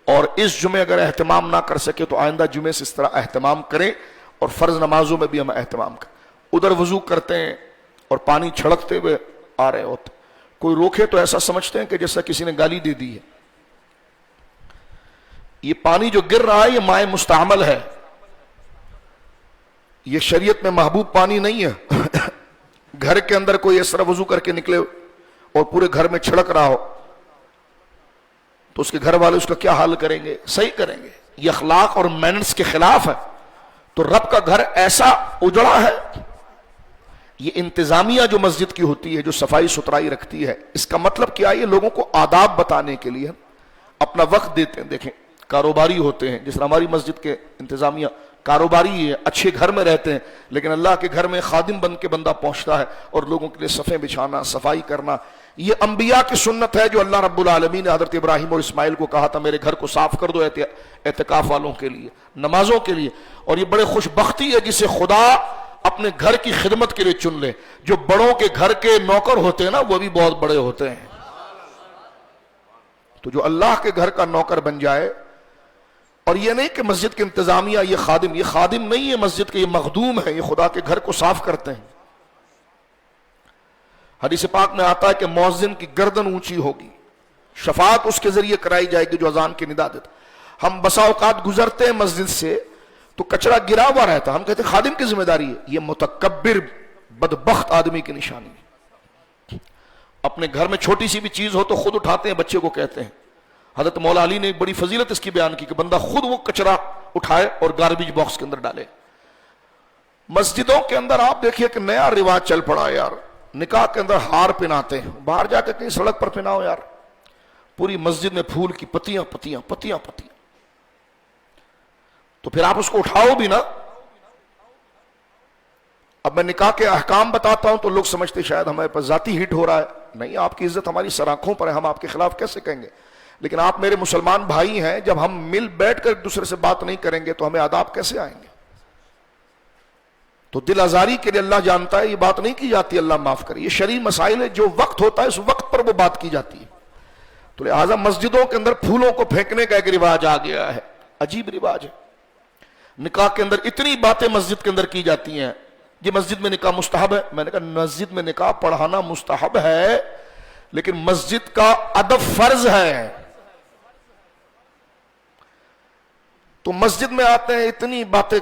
اور اس جمعے اگر اہتمام نہ کر سکے تو آئندہ جمعے سے اس طرح اہتمام کریں، اور فرض نمازوں میں بھی ہم اہتمام کریں۔ ادھر وضو کرتے ہیں اور پانی چھڑکتے ہوئے آ رہے ہوتے، کوئی روکے تو ایسا سمجھتے ہیں کہ جیسا کسی نے گالی دے دی ہے۔ یہ پانی جو گر رہا ہے یہ مائع مستعمل ہے، یہ شریعت میں محبوب پانی نہیں ہے۔ گھر کے اندر کوئی اس طرح وضو کر کے نکلے اور پورے گھر میں چھڑک رہا ہو تو اس کے گھر والے اس کا کیا حال کریں گے؟ صحیح کریں گے۔ یہ اخلاق اور مینرز کے خلاف ہے۔ تو رب کا گھر ایسا اجڑا ہے، یہ انتظامیہ جو مسجد کی ہوتی ہے، جو صفائی ستھرائی رکھتی ہے، اس کا مطلب کیا ہے؟ یہ لوگوں کو آداب بتانے کے لیے اپنا وقت دیتے ہیں۔ دیکھیں کاروباری ہوتے ہیں، جس طرح ہماری مسجد کے انتظامیہ کاروباری ہے، اچھے گھر میں رہتے ہیں، لیکن اللہ کے گھر میں خادم بن کے بندہ پہنچتا ہے اور لوگوں کے لیے صفیں بچھانا، صفائی کرنا، یہ انبیاء کی سنت ہے جو اللہ رب العالمین نے حضرت ابراہیم اور اسماعیل کو کہا تھا میرے گھر کو صاف کر دو اعتکاف والوں کے لیے، نمازوں کے لیے۔ اور یہ بڑے خوش بختی ہے جسے خدا اپنے گھر کی خدمت کے لیے چن لے۔ جو بڑوں کے گھر کے نوکر ہوتے ہیں نا وہ بھی بہت بڑے ہوتے ہیں۔ تو جو اللہ کے گھر کا نوکر بن جائے، اور یہ نہیں کہ مسجد کے انتظامیہ یہ خادم نہیں ہے مسجد کے، یہ مخدوم ہے، یہ خدا کے گھر کو صاف کرتے ہیں۔ حدیث پاک میں آتا ہے کہ مؤذن کی گردن اونچی ہوگی، شفاعت اس کے ذریعے کرائی جائے گی جو اذان کی ندا دیتا۔ ہم بسا اوقات گزرتے ہیں مسجد سے تو کچرا گرا ہوا رہتا، ہم کہتے ہیں خادم کی ذمہ داری ہے۔ یہ متکبر بدبخت آدمی کی نشانی ہے۔ اپنے گھر میں چھوٹی سی بھی چیز ہو تو خود اٹھاتے ہیں، بچے کو کہتے ہیں۔ حضرت مولا علی نے ایک بڑی فضیلت اس کی بیان کی کہ بندہ خود وہ کچرا اٹھائے اور گاربیج باکس کے اندر ڈالے۔ مسجدوں کے اندر آپ دیکھیے کہ نیا رواج چل پڑا ہے یار، نکاح کے اندر ہار پہناتے ہیں، باہر جا کے کہیں سڑک پر پہناؤ یار، پوری مسجد میں پھول کی پتیاں پتیاں پتیاں پتیاں، تو پھر آپ اس کو اٹھاؤ بھی نا۔ اب میں نکاح کے احکام بتاتا ہوں تو لوگ سمجھتے شاید ہمارے پاس ذاتی ہٹ ہو رہا ہے. نہیں، آپ کی عزت ہماری سراخوں پر ہے، ہم آپ کے خلاف کیسے کہیں گے؟ لیکن آپ میرے مسلمان بھائی ہیں، جب ہم مل بیٹھ کر ایک دوسرے سے بات نہیں کریں گے تو ہمیں آداب کیسے آئیں گے؟ تو دل آزاری کے لیے اللہ جانتا ہے یہ بات نہیں کی جاتی، اللہ معاف کرے. یہ شرعی مسائل ہے، جو وقت ہوتا ہے اس وقت پر وہ بات کی جاتی ہے. تو لہٰذا مسجدوں کے اندر پھولوں کو پھینکنے کا ایک رواج آ گیا ہے، عجیب رواج ہے. نکاح کے اندر اتنی باتیں مسجد کے اندر کی جاتی ہیں. یہ مسجد میں نکاح مستحب ہے. میں نے کہا مسجد میں نکاح پڑھانا مستحب ہے، لیکن مسجد کا ادب فرض ہے. تو مسجد میں آتے ہیں، اتنی باتیں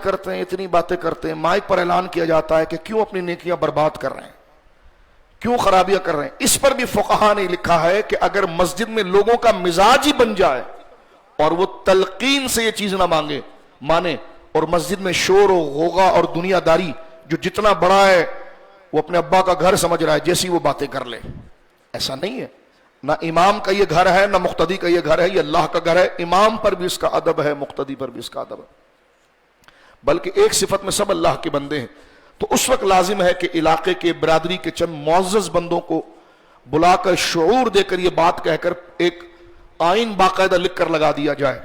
کرتے ہیں، مائک پر اعلان کیا جاتا ہے کہ کیوں اپنی نیکیاں برباد کر رہے ہیں، کیوں خرابیاں کر رہے ہیں. اس پر بھی فقہا نے لکھا ہے کہ اگر مسجد میں لوگوں کا مزاج ہی بن جائے اور وہ تلقین سے یہ چیز نہ مانے، اور مسجد میں شور و غوغا اور دنیا داری، جو جتنا بڑا ہے وہ اپنے ابا کا گھر سمجھ رہا ہے، جیسی وہ باتیں کر لے. ایسا نہیں ہے. نہ امام کا یہ گھر ہے، نہ مقتدی کا یہ گھر ہے، یہ اللہ کا گھر ہے. امام پر بھی اس کا ادب ہے، مقتدی پر بھی اس کا ادب ہے. بلکہ ایک صفت میں سب اللہ کے بندے ہیں. تو اس وقت لازم ہے کہ علاقے کے، برادری کے چند معزز بندوں کو بلا کر شعور دے کر یہ بات کہہ کر ایک آئین باقاعدہ لکھ کر لگا دیا جائے،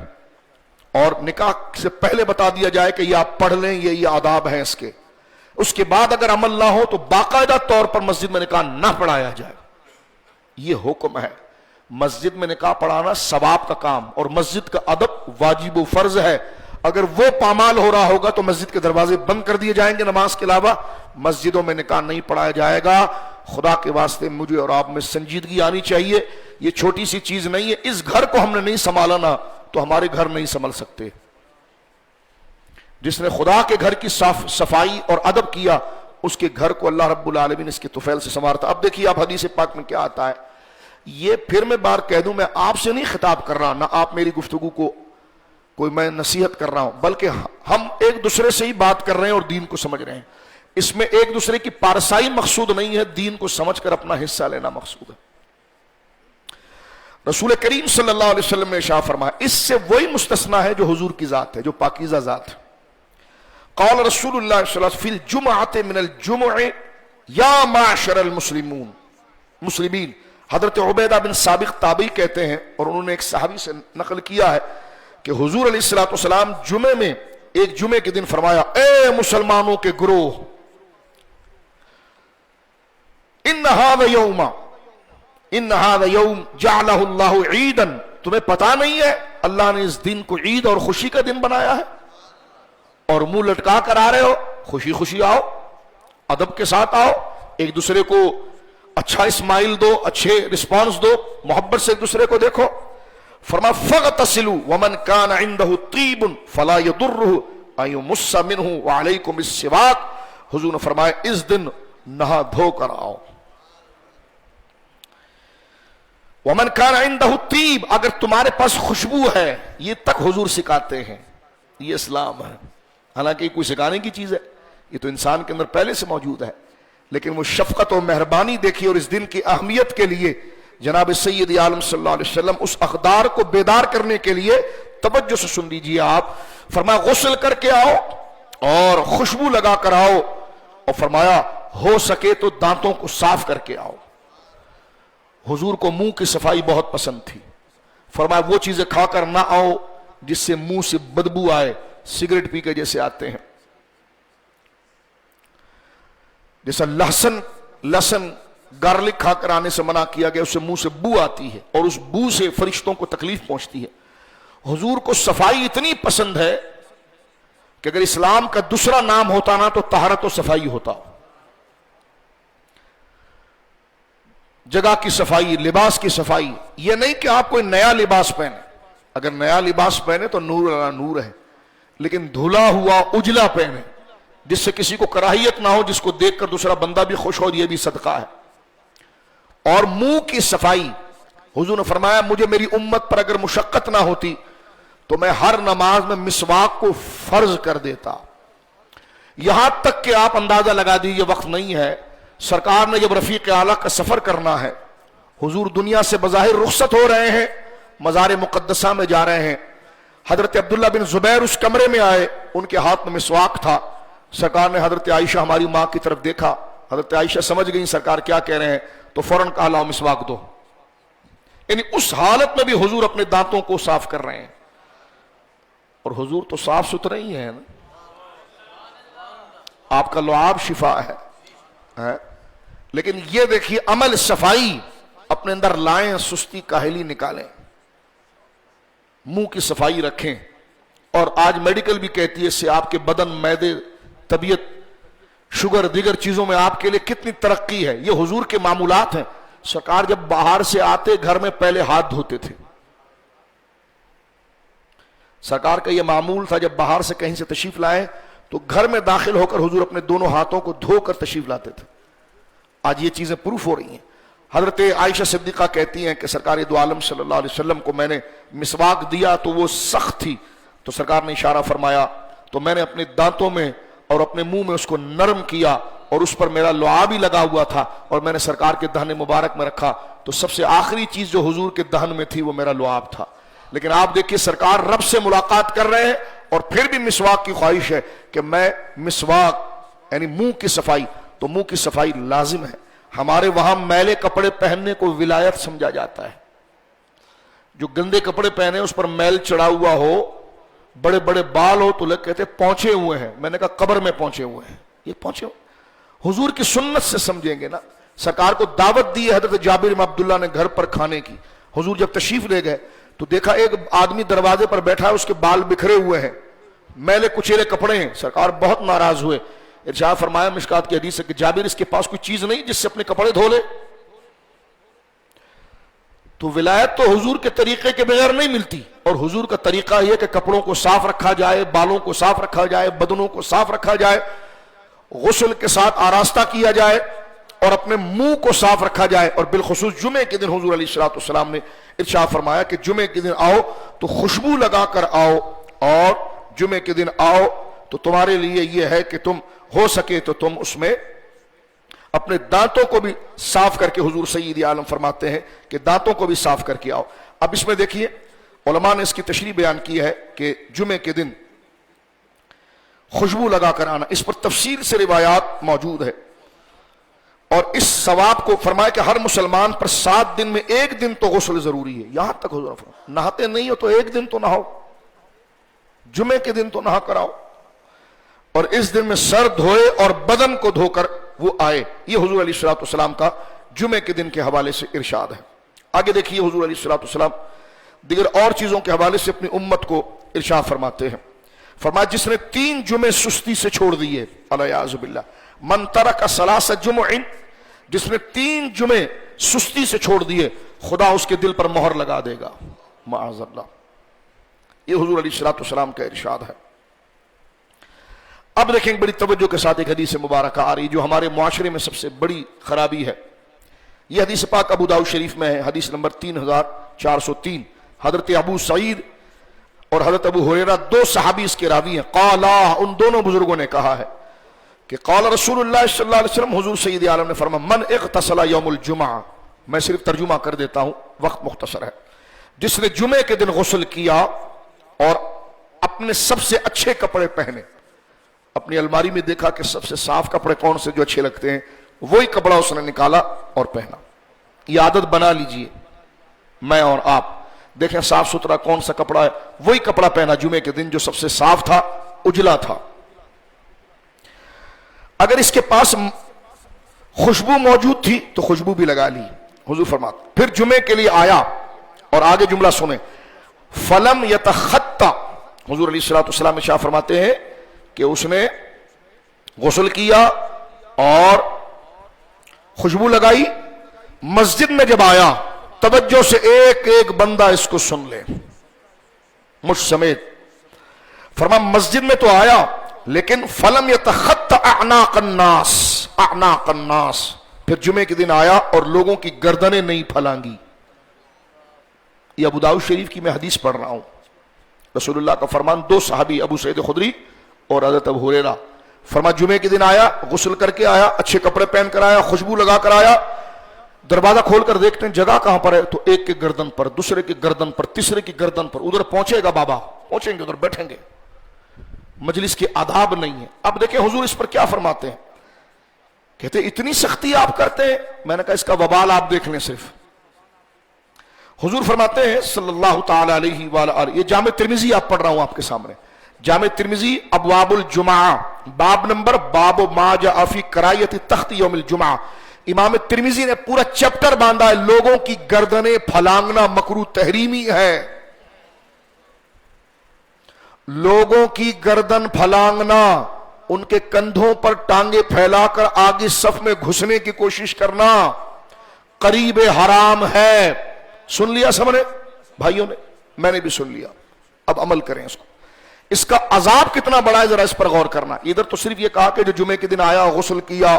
اور نکاح سے پہلے بتا دیا جائے کہ یہ آپ پڑھ لیں، یہ آداب ہیں اس کے. اس کے بعد اگر عمل نہ ہو تو باقاعدہ طور پر مسجد میں نکاح نہ پڑھایا جائے. یہ حکم ہے. مسجد میں نکاح پڑھانا ثواب کا کام، اور مسجد کا ادب واجب و فرض ہے. اگر وہ پامال ہو رہا ہوگا تو مسجد کے دروازے بند کر دیے جائیں گے. نماز کے علاوہ مسجدوں میں نکاح نہیں پڑھایا جائے گا. خدا کے واسطے مجھے اور آپ میں سنجیدگی آنی چاہیے. یہ چھوٹی سی چیز نہیں ہے. اس گھر کو ہم نے نہیں سنبھالا نا تو ہمارے گھر نہیں سنبھل سکتے. جس نے خدا کے گھر کی صفائی اور ادب کیا، اس کے گھر کو اللہ رب العالمین اس کے طفیل سے سنوارتا. اب دیکھیے آپ حدیث پاک میں کیا آتا ہے. یہ پھر میں بار کہہ دوں، میں آپ سے نہیں خطاب کر رہا، نہ آپ میری گفتگو کو کوئی میں نصیحت کر رہا ہوں، بلکہ ہم ایک دوسرے سے ہی بات کر رہے ہیں اور دین کو سمجھ رہے ہیں. اس میں ایک دوسرے کی پارسائی مقصود نہیں ہے، دین کو سمجھ کر اپنا حصہ لینا مقصود ہے. رسول کریم صلی اللہ علیہ وسلم نے ارشاد فرمایا، اس سے وہی مستثنا ہے جو حضور کی ذات ہے، جو پاکیزہ ذات ہے. قال رسول اللہ صلی اللہ علیہ وسلم فی الجمعۃ من الجمع یا معشر المسلمین. حضرت عبیدہ بن سابق تابعی کہتے ہیں، اور انہوں نے ایک صحابی سے نقل کیا ہے کہ حضور علیہ الصلوۃ والسلام جمعے میں، ایک جمعے کے دن فرمایا، اے مسلمانوں کے گروہ، ان هذا یوم جعلہ اللہ عیدا. تمہیں پتا نہیں ہے اللہ نے اس دن کو عید اور خوشی کا دن بنایا ہے، اور منہ لٹکا کر آ رہے ہو. خوشی خوشی آؤ، ادب کے ساتھ آؤ، ایک دوسرے کو اچھا اسمائل دو، اچھے رسپانس دو، محبت سے ایک دوسرے کو دیکھو. فرما فاغتسلوا ومن كان عنده طيب فلا يضره ان يمس منه وعليكم السواك. حضور نے فرمایا اس دن نہا دھو کر آؤ. ومن كان عنده طيب، اگر تمہارے پاس خوشبو ہے، یہ تک حضور سکھاتے ہیں. یہ اسلام ہے. حالانکہ یہ کوئی سکھانے کی چیز ہے، یہ تو انسان کے اندر پہلے سے موجود ہے، لیکن وہ شفقت و مہربانی دیکھیے. اور اس دن کی اہمیت کے لیے جناب سید عالم صلی اللہ علیہ وسلم اس اقدار کو بیدار کرنے کے لیے توجہ سے سن لیجیے. آپ فرمایا غسل کر کے آؤ اور خوشبو لگا کر آؤ، اور فرمایا ہو سکے تو دانتوں کو صاف کر کے آؤ. حضور کو منہ کی صفائی بہت پسند تھی. فرمایا وہ چیزیں کھا کر نہ آؤ جس سے منہ سے بدبو آئے، سگریٹ پی کے جیسے آتے ہیں، جیسا لہسن گارلک کھا کر آنے سے منع کیا گیا، اس سے منہ سے بو آتی ہے اور اس بو سے فرشتوں کو تکلیف پہنچتی ہے. حضور کو صفائی اتنی پسند ہے کہ اگر اسلام کا دوسرا نام ہوتا نا تو طہارت و صفائی ہوتا. جگہ کی صفائی، لباس کی صفائی. یہ نہیں کہ آپ کوئی نیا لباس پہنے، اگر نیا لباس پہنے تو نور علی نور ہے، لیکن دھلا ہوا اجلا پہنے جس سے کسی کو کراہیت نہ ہو، جس کو دیکھ کر دوسرا بندہ بھی خوش ہو، یہ بھی صدقہ ہے. اور منہ کی صفائی، حضور نے فرمایا مجھے میری امت پر اگر مشقت نہ ہوتی تو میں ہر نماز میں مسواک کو فرض کر دیتا. یہاں تک کہ آپ اندازہ لگا دیجیے، وقت نہیں ہے، سرکار نے جب رفیق اعلیٰ کا سفر کرنا ہے، حضور دنیا سے بظاہر رخصت ہو رہے ہیں، مزار مقدسہ میں جا رہے ہیں. حضرت عبداللہ بن زبیر اس کمرے میں آئے، ان کے ہاتھ میں مسواک تھا. سرکار نے حضرت عائشہ ہماری ماں کی طرف دیکھا، حضرت عائشہ سمجھ گئی سرکار کیا کہہ رہے ہیں، تو فوراً کہا لاؤ مسواک دو. یعنی اس حالت میں بھی حضور اپنے دانتوں کو صاف کر رہے ہیں. اور حضور تو صاف ستھرے ہی ہیں نا، آپ کا لعاب شفا ہے. لیکن یہ دیکھیے عمل صفائی اپنے اندر لائیں، سستی کاہلی نکالیں، منہ کی صفائی رکھیں. اور آج میڈیکل بھی کہتی ہے اس سے آپ کے بدن، معدے، طبیعت، شوگر، دیگر چیزوں میں آپ کے لیے کتنی ترقی ہے. یہ حضور کے معمولات ہیں. سرکار جب باہر سے آتے گھر میں پہلے ہاتھ دھوتے تھے. سرکار کا یہ معمول تھا، جب باہر سے کہیں سے تشریف لائے تو گھر میں داخل ہو کر حضور اپنے دونوں ہاتھوں کو دھو کر تشریف لاتے تھے. آج یہ چیزیں پروف ہو رہی ہیں. حضرت عائشہ صدیقہ کہتی ہیں کہ سرکار دو عالم صلی اللہ علیہ وسلم کو میں نے مسواک دیا تو وہ سخت تھی، تو سرکار نے اشارہ فرمایا تو میں نے اپنے دانتوں میں اور اپنے منہ میں اس کو نرم کیا، اور اس پر میرا لعاب بھی لگا ہوا تھا، اور میں نے سرکار کے دہن مبارک میں رکھا تو سب سے آخری چیز جو حضور کے دہن میں تھی وہ میرا لعاب تھا. لیکن آپ دیکھیے سرکار رب سے ملاقات کر رہے ہیں اور پھر بھی مسواک کی خواہش ہے کہ میں مسواک، یعنی منہ کی صفائی. تو منہ کی صفائی لازم ہے. ہمارے وہاں میلے کپڑے پہننے کو ولایت سمجھا جاتا ہے. جو گندے کپڑے پہنے اس پر میل چڑھا ہوا ہو، بڑے بڑے بال ہو، تو لوگ کہتے ہیں پہنچے ہوئے ہیں. میں نے کہا قبر میں پہنچے ہوئے ہیں. یہ پہنچے ہوئے حضور کی سنت سے سمجھیں گے نا. سرکار کو دعوت دی حضرت جابر بن عبداللہ نے گھر پر کھانے کی. حضور جب تشریف لے گئے تو دیکھا ایک آدمی دروازے پر بیٹھا ہے، اس کے بال بکھرے ہوئے ہیں، میلے کچیلے کپڑے ہیں. سرکار بہت ناراض ہوئے. ارشاد فرمایا، مشکات کی حدیث ہے کہ جابر اس کے پاس کوئی چیز نہیں جس سے اپنے کپڑے دھو لے. تو ولایت تو حضور کے طریقے کے بغیر نہیں ملتی. اور حضور کا طریقہ یہ کہ کپڑوں کو صاف رکھا جائے، بالوں کو صاف رکھا جائے، بدنوں کو صاف رکھا جائے، غسل کے ساتھ آراستہ کیا جائے، اور اپنے منہ کو صاف رکھا جائے. اور بالخصوص جمعے کے دن حضور علیہ الصلوۃ والسلام نے ارشاد فرمایا کہ جمعے کے دن آؤ تو خوشبو لگا کر آؤ، اور جمعے کے دن آؤ تو تمہارے لیے یہ ہے کہ تم ہو سکے تو تم اس میں اپنے دانتوں کو بھی صاف کر کے، حضور سید عالم فرماتے ہیں کہ دانتوں کو بھی صاف کر کے آؤ. اب اس میں دیکھیے علماء نے اس کی تشریح بیان کی ہے کہ جمعے کے دن خوشبو لگا کر آنا، اس پر تفصیل سے روایات موجود ہے. اور اس ثواب کو فرمایا کہ ہر مسلمان پر 7 دن میں 1 دن تو غسل ضروری ہے. یہاں تک حضور فرمایا نہاتے نہیں ہو تو 1 دن تو نہاؤ، جمعے کے دن تو نہا کراؤ، اور اس دن میں سر دھوئے اور بدن کو دھو کر وہ آئے. یہ حضور علیہ الصلوۃ والسلام کا جمعے کے دن کے حوالے سے ارشاد ہے. آگے دیکھیے حضور علیہ الصلوۃ والسلام دیگر اور چیزوں کے حوالے سے اپنی امت کو ارشاد فرماتے ہیں. فرمایا جس نے 3 جمعے سستی سے چھوڑ دیے، الیاذ باللہ، من ترک ثلاث جمع، جس نے 3 جمعے سستی سے چھوڑ دیے خدا اس کے دل پر مہر لگا دے گا، معاذ اللہ. یہ حضور علیہ الصلوۃ والسلام کا ارشاد ہے. اب دیکھیں بڑی توجہ کے ساتھ ایک حدیث مبارکہ آ رہی جو ہمارے معاشرے میں سب سے بڑی خرابی ہے. یہ حدیث پاک ابو داؤد شریف میں ہے، حدیث نمبر 3403. حضرت ابو سعید اور حضرت ابو ہریرہ 2 صحابی اس کے راوی ہیں. قالا، ان دونوں بزرگوں نے کہا ہے کہ قال رسول اللہ صلی اللہ علیہ وسلم، حضور سید عالم نے فرمایا، من اغتسل یوم الجمعہ، میں صرف ترجمہ کر دیتا ہوں وقت مختصر ہے، جس نے جمعے کے دن غسل کیا اور اپنے سب سے اچھے کپڑے پہنے. اپنی الماری میں دیکھا کہ سب سے صاف کپڑے کون سے جو اچھے لگتے ہیں، وہی کپڑا اس نے نکالا اور پہنا. یہ عادت بنا لیجئے، میں اور آپ دیکھیں صاف ستھرا کون سا کپڑا ہے، وہی کپڑا پہنا جمعے کے دن جو سب سے صاف تھا، اجلا تھا. اگر اس کے پاس خوشبو موجود تھی تو خوشبو بھی لگا لی. حضور فرماتے پھر جمعے کے لیے آیا، اور آگے جملہ سنیں، فلم یتخطا، حضور علیہ الصلوۃ والسلام ارشاد فرماتے ہیں کہ اس نے غسل کیا اور خوشبو لگائی. مسجد میں جب آیا، توجہ سے ایک ایک بندہ اس کو سن لے مجھ سمیت، فرمایا مسجد میں تو آیا لیکن فلم یتخطا اعناق الناس، اعناق الناس، پھر جمعے کے دن آیا اور لوگوں کی گردنیں نہیں پھلانگی. یہ ابو داؤد شریف کی میں حدیث پڑھ رہا ہوں. رسول اللہ کا فرمان، 2 صحابی ابو سعید خدری اور حضرت ابو ہریرہ، فرمایا جمعے کے دن آیا، غسل کر کے آیا، اچھے کپڑے پہن کر آیا، خوشبو لگا کر آیا. دروازہ کھول کر دیکھتے ہیں جگہ کہاں پر ہے، تو ایک کے گردن پر، دوسرے کی گردن پر، تیسرے کی گردن پر. ادھر پہنچے گا بابا، پہنچیں گے ادھر بیٹھیں گے. مجلس کے آداب نہیں ہے. اب دیکھیں حضور اس پر کیا فرماتے ہیں. کہتے اتنی سختی آپ کرتے ہیں. میں نے کہا اس کا وبال آپ دیکھ لیں. صرف حضور فرماتے ہیں صلی اللہ تعالی علیہ وآلہ، یہ جامع ترمذی آپ پڑھ رہا ہوں آپ کے سامنے، جامع ترمذی ابواب الجمعہ، باب نمبر باب ما جاء فی کرایۃ تخت یوم الجمعہ. امام ترمذی نے پورا چیپٹر باندھا ہے لوگوں کی گردنیں پھلانگنا مکروہ تحریمی ہے. لوگوں کی گردن پھلانگنا، ان کے کندھوں پر ٹانگیں پھیلا کر آگے صف میں گھسنے کی کوشش کرنا قریب حرام ہے. سن لیا سب نے بھائیوں نے، میں نے بھی سن لیا. اب عمل کریں اس کو. اس کا عذاب کتنا بڑا ہے ذرا اس پر غور کرنا. ادھر تو صرف یہ کہا کہ جو جمعے کے دن آیا، غسل کیا،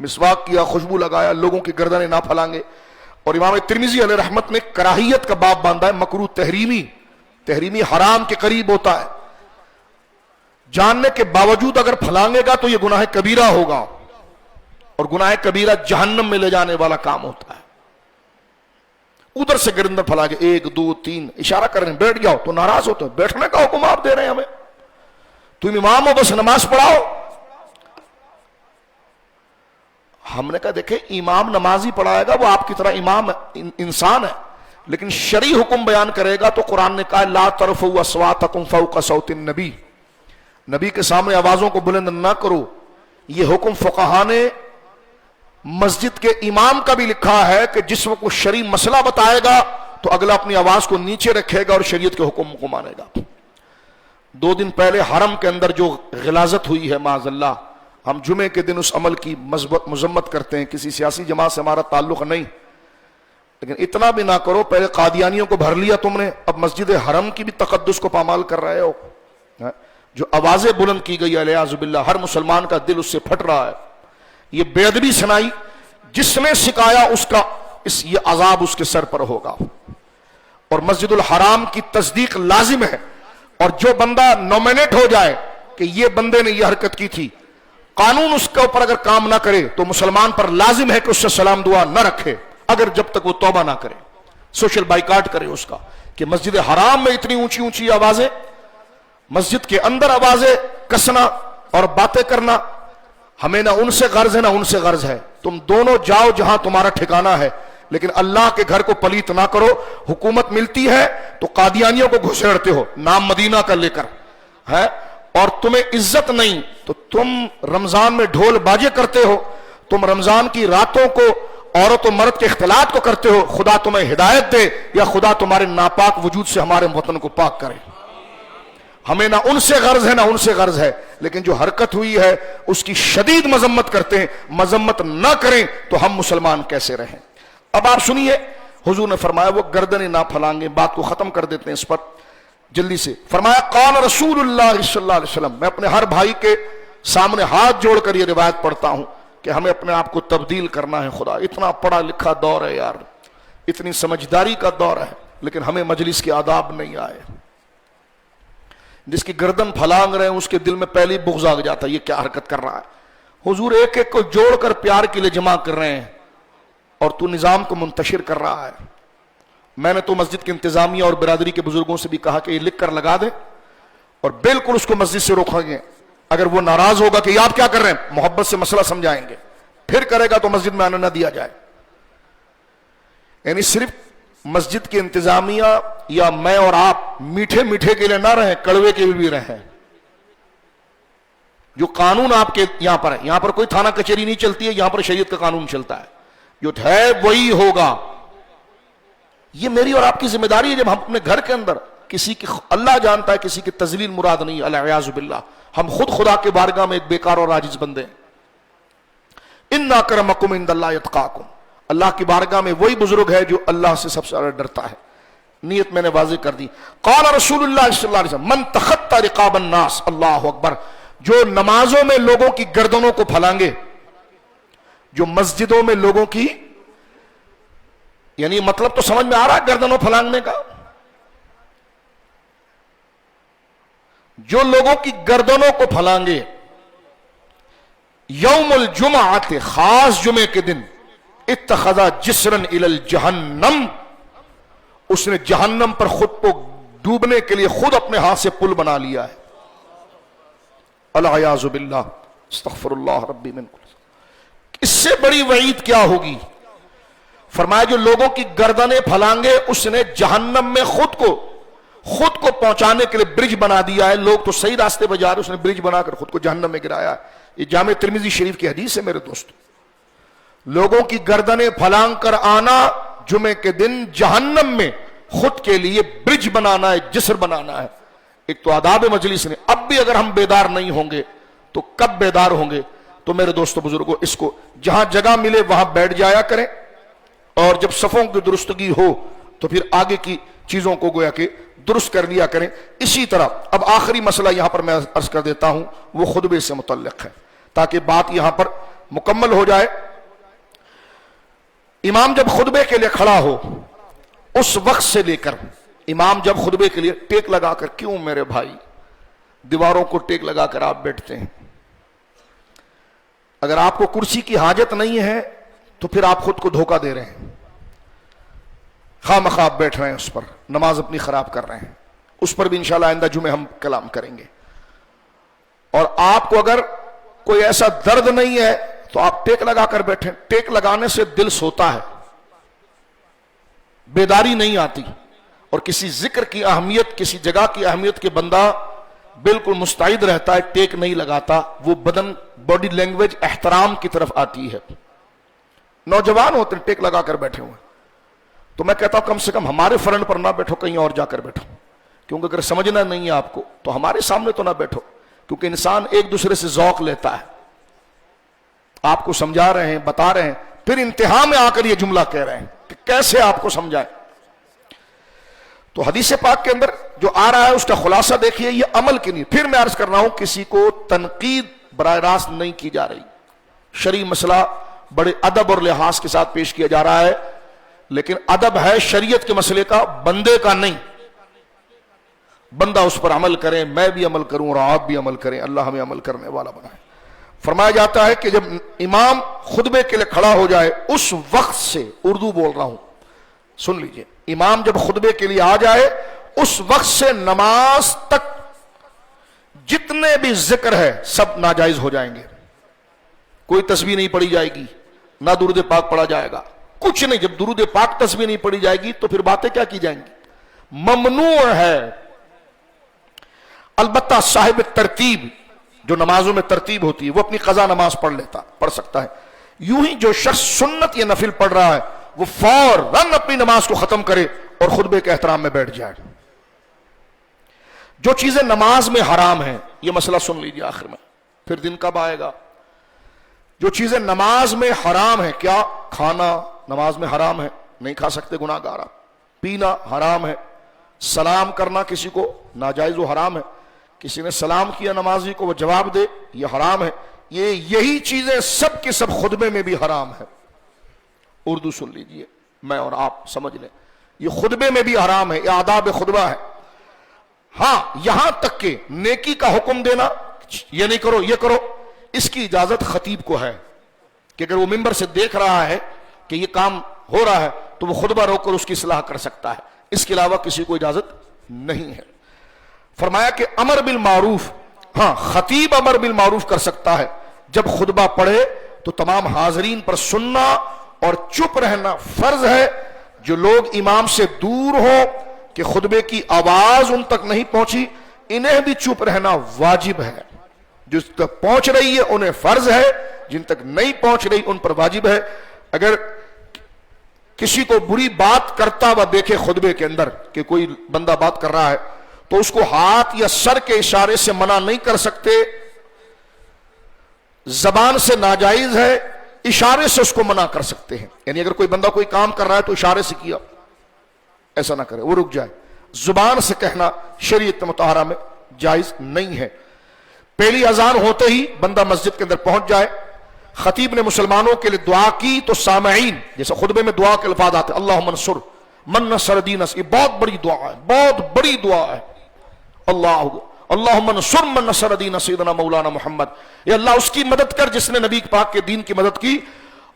مسواک کیا، خوشبو لگایا، لوگوں کی گردنیں نہ پھلانگے. اور امام ترمذی علیہ رحمت نے کراہیت کا باب باندھا ہے، مکروہ تحریمی، تحریمی حرام کے قریب ہوتا ہے. جاننے کے باوجود اگر پھلانگے گا تو یہ گناہ کبیرہ ہوگا، اور گناہ کبیرہ جہنم میں لے جانے والا کام ہوتا ہے. ادھر سے گردن پھلا کے 1 2 3 اشارہ کر رہے ہیں بیٹھ جاؤ تو ناراض ہوتے ہیں. بیٹھنے کا حکم آپ دے رہے ہیں ہمیں. تم امام ہو بس نماز پڑھاؤ. ہم نے کہا دیکھیں امام نمازی پڑھائے گا وہ آپ کی طرح امام انسان ہے، لیکن شرعی حکم بیان کرے گا تو قرآن نے کہا لا ترفعوا اصواتکم فوق صوت النبی، نبی کے سامنے آوازوں کو بلند نہ کرو. یہ حکم فقہا نے مسجد کے امام کا بھی لکھا ہے کہ جس وقت وہ شرعی مسئلہ بتائے گا تو اگلا اپنی آواز کو نیچے رکھے گا اور شریعت کے حکم کو مانے گا. 2 دن پہلے حرم کے اندر جو غلاظت ہوئی ہے معاذ اللہ، ہم جمعے کے دن اس عمل کی مذمت کرتے ہیں. کسی سیاسی جماعت سے ہمارا تعلق نہیں، لیکن اتنا بھی نہ کرو. پہلے قادیانیوں کو بھر لیا تم نے، اب مسجد حرم کی بھی تقدس کو پامال کر رہے ہو. جو آوازیں بلند کی گئی علیہ باللہ، ہر مسلمان کا دل اس سے پھٹ رہا ہے. یہ بے ادبی سنائی، جس نے سکھایا اس کا یہ عذاب اس کے سر پر ہوگا. اور مسجد الحرام کی تصدیق لازم ہے. اور جو بندہ نومینیٹ ہو جائے کہ یہ بندے نے یہ حرکت کی تھی، قانون اس کے اوپر اگر کام نہ کرے تو مسلمان پر لازم ہے کہ اس سے سلام دعا نہ رکھے، اگر جب تک وہ توبہ نہ کرے. سوشل بائیکاٹ کرے اس کا کہ مسجد حرام میں اتنی اونچی اونچی آوازیں، مسجد کے اندر آوازیں کسنا اور باتیں کرنا، ہمیں نہ ان سے غرض ہے نہ ان سے غرض ہے. تم دونوں جاؤ جہاں تمہارا ٹھکانہ ہے، لیکن اللہ کے گھر کو پلیت نہ کرو. حکومت ملتی ہے تو قادیانیوں کو گھسیڑتے ہو نام مدینہ کا لے کر ہے، اور تمہیں عزت نہیں تو تم رمضان میں ڈھول باجے کرتے ہو. تم رمضان کی راتوں کو عورت و مرد کے اختلاط کو کرتے ہو. خدا تمہیں ہدایت دے یا خدا تمہارے ناپاک وجود سے ہمارے وطن کو پاک کرے. ہمیں نہ ان سے غرض ہے نہ ان سے غرض ہے، لیکن جو حرکت ہوئی ہے اس کی شدید مذمت کرتے ہیں. مذمت نہ کریں تو ہم مسلمان کیسے رہیں. اب آپ سنیے حضور نے فرمایا وہ گردنیں نہ پھلانگیں. بات کو ختم کر دیتے ہیں اس پر جلدی سے. فرمایا قال رسول اللہ صلی اللہ علیہ وسلم. میں اپنے ہر بھائی کے سامنے ہاتھ جوڑ کر یہ روایت پڑھتا ہوں کہ ہمیں اپنے آپ کو تبدیل کرنا ہے. خدا اتنا پڑھا لکھا دور ہے یار، اتنی سمجھداری کا دور ہے، لیکن ہمیں مجلس کے آداب نہیں آئے. جس کی گردن پھلانگ رہے ہیں اس کے دل میں پہلے بغض آ جاتا ہے، یہ کیا حرکت کر رہا ہے. حضور ایک ایک کو جوڑ کر پیار کے لیے جمع کر رہے ہیں اور تو نظام کو منتشر کر رہا ہے. میں نے تو مسجد کی انتظامیہ اور برادری کے بزرگوں سے بھی کہا کہ یہ لکھ کر لگا دیں اور بالکل اس کو مسجد سے روکیں گے. اگر وہ ناراض ہوگا کہ یہ آپ کیا کر رہے ہیں، محبت سے مسئلہ سمجھائیں گے، پھر کرے گا تو مسجد میں آنے نہ دیا جائے. یعنی صرف مسجد کی انتظامیہ یا میں اور آپ میٹھے میٹھے کے لیے نہ رہیں، کڑوے کے بھی رہیں. جو قانون آپ کے یہاں پر ہے، یہاں پر کوئی تھانہ کچہری نہیں چلتی ہے، یہاں پر شریعت کا قانون چلتا ہے. جو ہے وہی ہوگا. یہ میری اور آپ کی ذمہ داری ہے. جب ہم اپنے گھر کے اندر کسی کی، اللہ جانتا ہے کسی کی تذلیل مراد نہیں، العیاذ باللہ، ہم خود خدا کے بارگاہ میں ایک بیکار اور عاجز بندے ہیں. ان اکرمکم عند اللہ اتقاکم. اللہ کی بارگاہ میں وہی بزرگ ہے جو اللہ سے سب سے زیادہ ڈرتا ہے. نیت میں نے واضح کر دی. قال رسول اللہ صلی اللہ علیہ وسلم من تخطى رقاب الناس، اللہ اکبر، جو نمازوں میں لوگوں کی گردنوں کو پھلانگے، جو مسجدوں میں لوگوں کی، یعنی مطلب تو سمجھ میں آ رہا ہے گردنوں پھلانگنے کا. جو لوگوں کی گردنوں کو پھلانگے یوم الجمعہ، خاص جمعے کے دن، اتخذا جسرن الی الجہنم، اس نے جہنم پر خود کو ڈوبنے کے لیے خود اپنے ہاتھ سے پل بنا لیا ہے. العیاذ باللہ، استغفر اللہ ربی من کل۔ اس سے بڑی وعید کیا ہوگی؟ فرمایا جو لوگوں کی گردنیں پھلانگے اس نے جہنم میں خود کو پہنچانے کے لیے برج بنا دیا ہے۔ لوگ تو صحیح راستے پہ جا رہے، اس نے برج بنا کر خود کو جہنم میں گرایا ہے۔ یہ جامع ترمذی شریف کی حدیث ہے میرے دوستو۔ لوگوں کی گردنیں پھلانگ کر آنا جمعے کے دن جہنم میں خود کے لیے برج بنانا ہے، جسر بنانا ہے۔ ایک تو آداب مجلس نے، اب بھی اگر ہم بیدار نہیں ہوں گے تو کب بیدار ہوں گے؟ تو میرے دوستو بزرگوں، اس کو جہاں جگہ ملے وہاں بیٹھ جایا کریں، اور جب صفوں کی درستگی ہو تو پھر آگے کی چیزوں کو گویا کہ درست کر لیا کریں۔ اسی طرح اب آخری مسئلہ یہاں پر میں عرض کر دیتا ہوں، وہ خطبے سے متعلق ہے تاکہ بات یہاں پر مکمل ہو جائے۔ امام جب خطبے کے لیے کھڑا ہو اس وقت سے لے کر، امام جب خطبے کے لیے ٹیک لگا کر، کیوں میرے بھائی دیواروں کو ٹیک لگا کر آپ بیٹھتے ہیں؟ اگر آپ کو کرسی کی حاجت نہیں ہے تو پھر آپ خود کو دھوکہ دے رہے ہیں، خواہ مخواہ آپ بیٹھ رہے ہیں، اس پر نماز اپنی خراب کر رہے ہیں۔ اس پر بھی انشاءاللہ آئندہ جمعے ہم کلام کریں گے۔ اور آپ کو اگر کوئی ایسا درد نہیں ہے تو آپ ٹیک لگا کر بیٹھیں۔ ٹیک لگانے سے دل سوتا ہے، بیداری نہیں آتی، اور کسی ذکر کی اہمیت، کسی جگہ کی اہمیت کے بندہ بالکل مستعد رہتا ہے، ٹیک نہیں لگاتا، وہ بدن باڈی لینگویج احترام کی طرف آتی ہے۔ نوجوان ہوتے ہیں ٹیک لگا کر بیٹھے ہوئے، تو میں کہتا ہوں کم سے کم ہمارے فرنٹ پر نہ بیٹھو، کہیں اور جا کر بیٹھو، کیونکہ اگر سمجھنا نہیں ہے آپ کو تو ہمارے سامنے تو نہ بیٹھو، کیونکہ انسان ایک دوسرے سے ذوق لیتا ہے۔ آپ کو سمجھا رہے ہیں، بتا رہے ہیں، پھر انتہا میں آ کر یہ جملہ کہہ رہے ہیں کہ کیسے آپ کو سمجھائیں۔ تو حدیث پاک کے اندر جو آ رہا ہے اس کا خلاصہ دیکھیے، یہ عمل کی نہیں۔ پھر میں عرض کر رہا ہوں، کسی کو تنقید براہ راست نہیں کی جا رہی، شرعی مسئلہ بڑے ادب اور لحاظ کے ساتھ پیش کیا جا رہا ہے، لیکن ادب ہے شریعت کے مسئلے کا، بندے کا نہیں۔ بندہ اس پر عمل کرے، میں بھی عمل کروں اور آپ بھی عمل کریں، اللہ ہمیں عمل کرنے والا بنائے۔ فرمایا جاتا ہے کہ جب امام خطبے کے لیے کھڑا ہو جائے اس وقت سے، اردو بول رہا ہوں سن لیجئے، امام جب خطبے کے لیے آ جائے اس وقت سے نماز تک جتنے بھی ذکر ہے سب ناجائز ہو جائیں گے۔ کوئی تسبیح نہیں پڑھی جائے گی، نہ درود پاک پڑھا جائے گا، کچھ نہیں۔ جب درود پاک تسبیح نہیں پڑھی جائے گی تو پھر باتیں کیا کی جائیں گی؟ ممنوع ہے۔ البتہ صاحب ترتیب، جو نمازوں میں ترتیب ہوتی ہے، وہ اپنی قضا نماز پڑھ سکتا ہے۔ یوں ہی جو شخص سنت یا نفل پڑھ رہا ہے وہ فوراً اپنی نماز کو ختم کرے اور خطبے کے احترام میں بیٹھ جائے۔ جو چیزیں نماز میں حرام ہیں، یہ مسئلہ سن لیجیے آخر میں، پھر دن کب آئے گا۔ جو چیزیں نماز میں حرام ہیں، کیا کھانا نماز میں حرام ہے، نہیں کھا سکتے، گناہ گار۔ پینا حرام ہے، سلام کرنا کسی کو ناجائز و حرام ہے، کسی نے سلام کیا نمازی کو وہ جواب دے، یہ حرام ہے۔ یہی چیزیں سب کے سب خطبے میں بھی حرام ہے۔ اردو سن لیجئے، میں اور آپ سمجھ لیں، یہ خطبے میں بھی حرام ہے، یہ آداب خطبہ ہے۔ ہاں، یہاں تک کہ نیکی کا حکم دینا، یہ نہیں کرو یہ کرو، اس کی اجازت خطیب کو ہے کہ اگر وہ ممبر سے دیکھ رہا ہے کہ یہ کام ہو رہا ہے تو وہ خطبہ روک کر اس کی اصلاح کر سکتا ہے، اس کے علاوہ کسی کو اجازت نہیں ہے۔ فرمایا کہ امر بالمعروف، ہاں خطیب امر بالمعروف کر سکتا ہے، جب خطبہ پڑھے تو تمام حاضرین پر سننا اور چپ رہنا فرض ہے۔ جو لوگ امام سے دور ہو کہ خطبے کی آواز ان تک نہیں پہنچی، انہیں بھی چپ رہنا واجب ہے۔ جس تک پہنچ رہی ہے انہیں فرض ہے، جن تک نہیں پہنچ رہی ان پر واجب ہے۔ اگر کسی کو بری بات کرتا ہوا دیکھے خطبے کے اندر کہ کوئی بندہ بات کر رہا ہے تو اس کو ہاتھ یا سر کے اشارے سے منع نہیں کر سکتے، زبان سے ناجائز ہے، اشارے سے اس کو منع کر سکتے ہیں۔ یعنی اگر کوئی بندہ کوئی کام کر رہا ہے تو اشارے سے کیا، ایسا نہ کرے، وہ رک جائے۔ زبان سے کہنا شریعت مطہرہ میں جائز نہیں ہے۔ پہلی اذان ہوتے ہی بندہ مسجد کے اندر پہنچ جائے، خطیب نے مسلمانوں کے لیے دعا کی تو سامعین، جیسے خطبے میں دعا کے الفاظ آتے ہیں، اللہم انصر من نصر دین، یہ بہت بڑی دعا ہے، بہت بڑی دعا ہے۔ اللہم انصر من نصر دین سیدنا مولانا محمد، یا اللہ اس کی مدد کر جس نے نبی پاک کے دین کی مدد کی،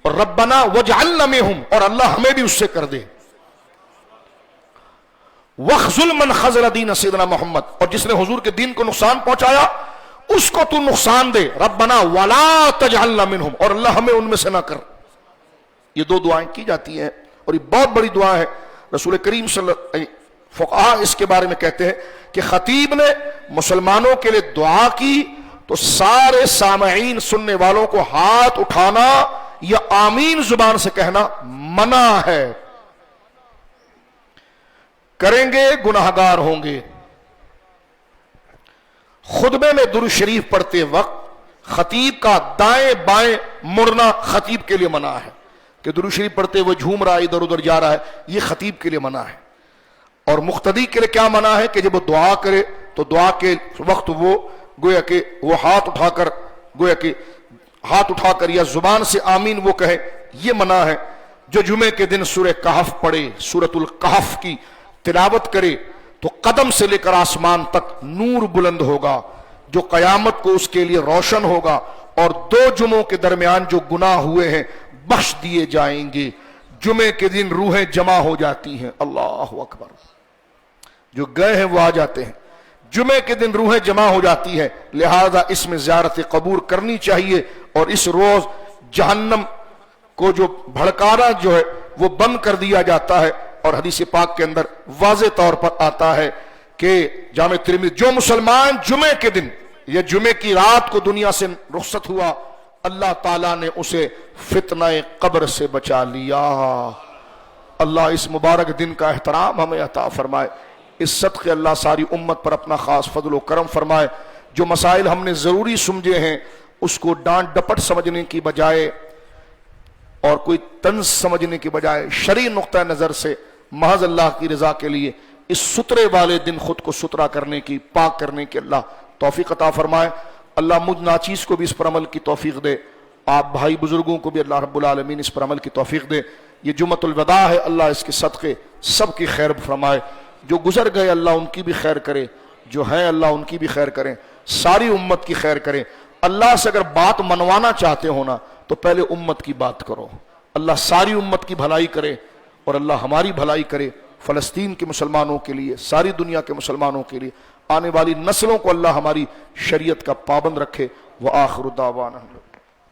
اور ربنا واجعلنا منہم، اور اللہ ہمیں بھی اس سے کر دے۔ وَخْذُلْ مَنْ خَذَلَ دِينَ سیدنا محمد، اور جس نے حضور کے دین کو نقصان پہنچایا اس کو تو نقصان دے، ربنا ولا تجعلنا منہم، اور اللہ ہمیں ان میں سے نہ کر۔ یہ دو دعائیں کی جاتی ہیں اور یہ بہت بڑی دعا ہے۔ رسول کریم صلی اللہ علیہ وسلم، فقہا اس کے بارے میں کہتے ہیں کہ خطیب نے مسلمانوں کے لیے دعا کی تو سارے سامعین سننے والوں کو ہاتھ اٹھانا یا آمین زبان سے کہنا منع ہے، کریں گے گناہگار ہوں گے۔ خطبے میں درود شریف پڑھتے وقت خطیب کا دائیں بائیں مڑنا خطیب کے لیے منع ہے، کہ درود شریف پڑھتے ہوئے جھوم رہا ہے، ادھر ادھر جا رہا ہے، یہ خطیب کے لیے منع ہے۔ اور مقتدی کے لیے کیا منع ہے کہ جب وہ دعا کرے تو دعا کے وقت وہ گویا کہ وہ ہاتھ اٹھا کر یا زبان سے آمین وہ کہے، یہ منع ہے۔ جو جمعے کے دن سورہ کہف پڑھے، سورۃ الکہف کی تلاوت کرے تو قدم سے لے کر آسمان تک نور بلند ہوگا جو قیامت کو اس کے لیے روشن ہوگا، اور دو جمعوں کے درمیان جو گناہ ہوئے ہیں بخش دیے جائیں گے۔ جمعے کے دن روحیں جمع ہو جاتی ہیں، اللہ اکبر، جو گئے ہیں وہ آ جاتے ہیں، جمعے کے دن روحیں جمع ہو جاتی ہیں، لہذا اس میں زیارت قبور کرنی چاہیے، اور اس روز جہنم کو جو بھڑکانا جو ہے وہ بند کر دیا جاتا ہے۔ اور حدیث پاک کے اندر واضح طور پر آتا ہے کہ جامع ترمذی، جو مسلمان جمعے کے دن یا جمعے کی رات کو دنیا سے رخصت ہوا، اللہ تعالیٰ نے اسے فتنہ قبر سے بچا لیا۔ اللہ اس مبارک دن کا احترام ہمیں عطا فرمائے، اس صدقے اللہ ساری امت پر اپنا خاص فضل و کرم فرمائے۔ جو مسائل ہم نے ضروری سمجھے ہیں اس کو ڈانٹ ڈپٹ سمجھنے کی بجائے اور کوئی طنز سمجھنے کی بجائے شرعی نقطہ نظر سے محض اللہ کی رضا کے لیے اس سترے والے دن خود کو سترا کرنے کی، پاک کرنے کی اللہ توفیق عطا فرمائے۔ اللہ مجھ ناچیز کو بھی اس پر عمل کی توفیق دے، آپ بھائی بزرگوں کو بھی اللہ رب العالمین اس پر عمل کی توفیق دے۔ یہ جمعۃ الوداع ہے، اللہ اس کے صدقے سب کی خیر فرمائے، جو گزر گئے اللہ ان کی بھی خیر کرے، جو ہیں اللہ ان کی بھی خیر کریں، ساری امت کی خیر کریں۔ اللہ سے اگر بات منوانا چاہتے ہو نا تو پہلے امت کی بات کرو، اللہ ساری امت کی بھلائی کرے اور اللہ ہماری بھلائی کرے، فلسطین کے مسلمانوں کے لیے، ساری دنیا کے مسلمانوں کے لیے، آنے والی نسلوں کو اللہ ہماری شریعت کا پابند رکھے۔ وآخر دعوانا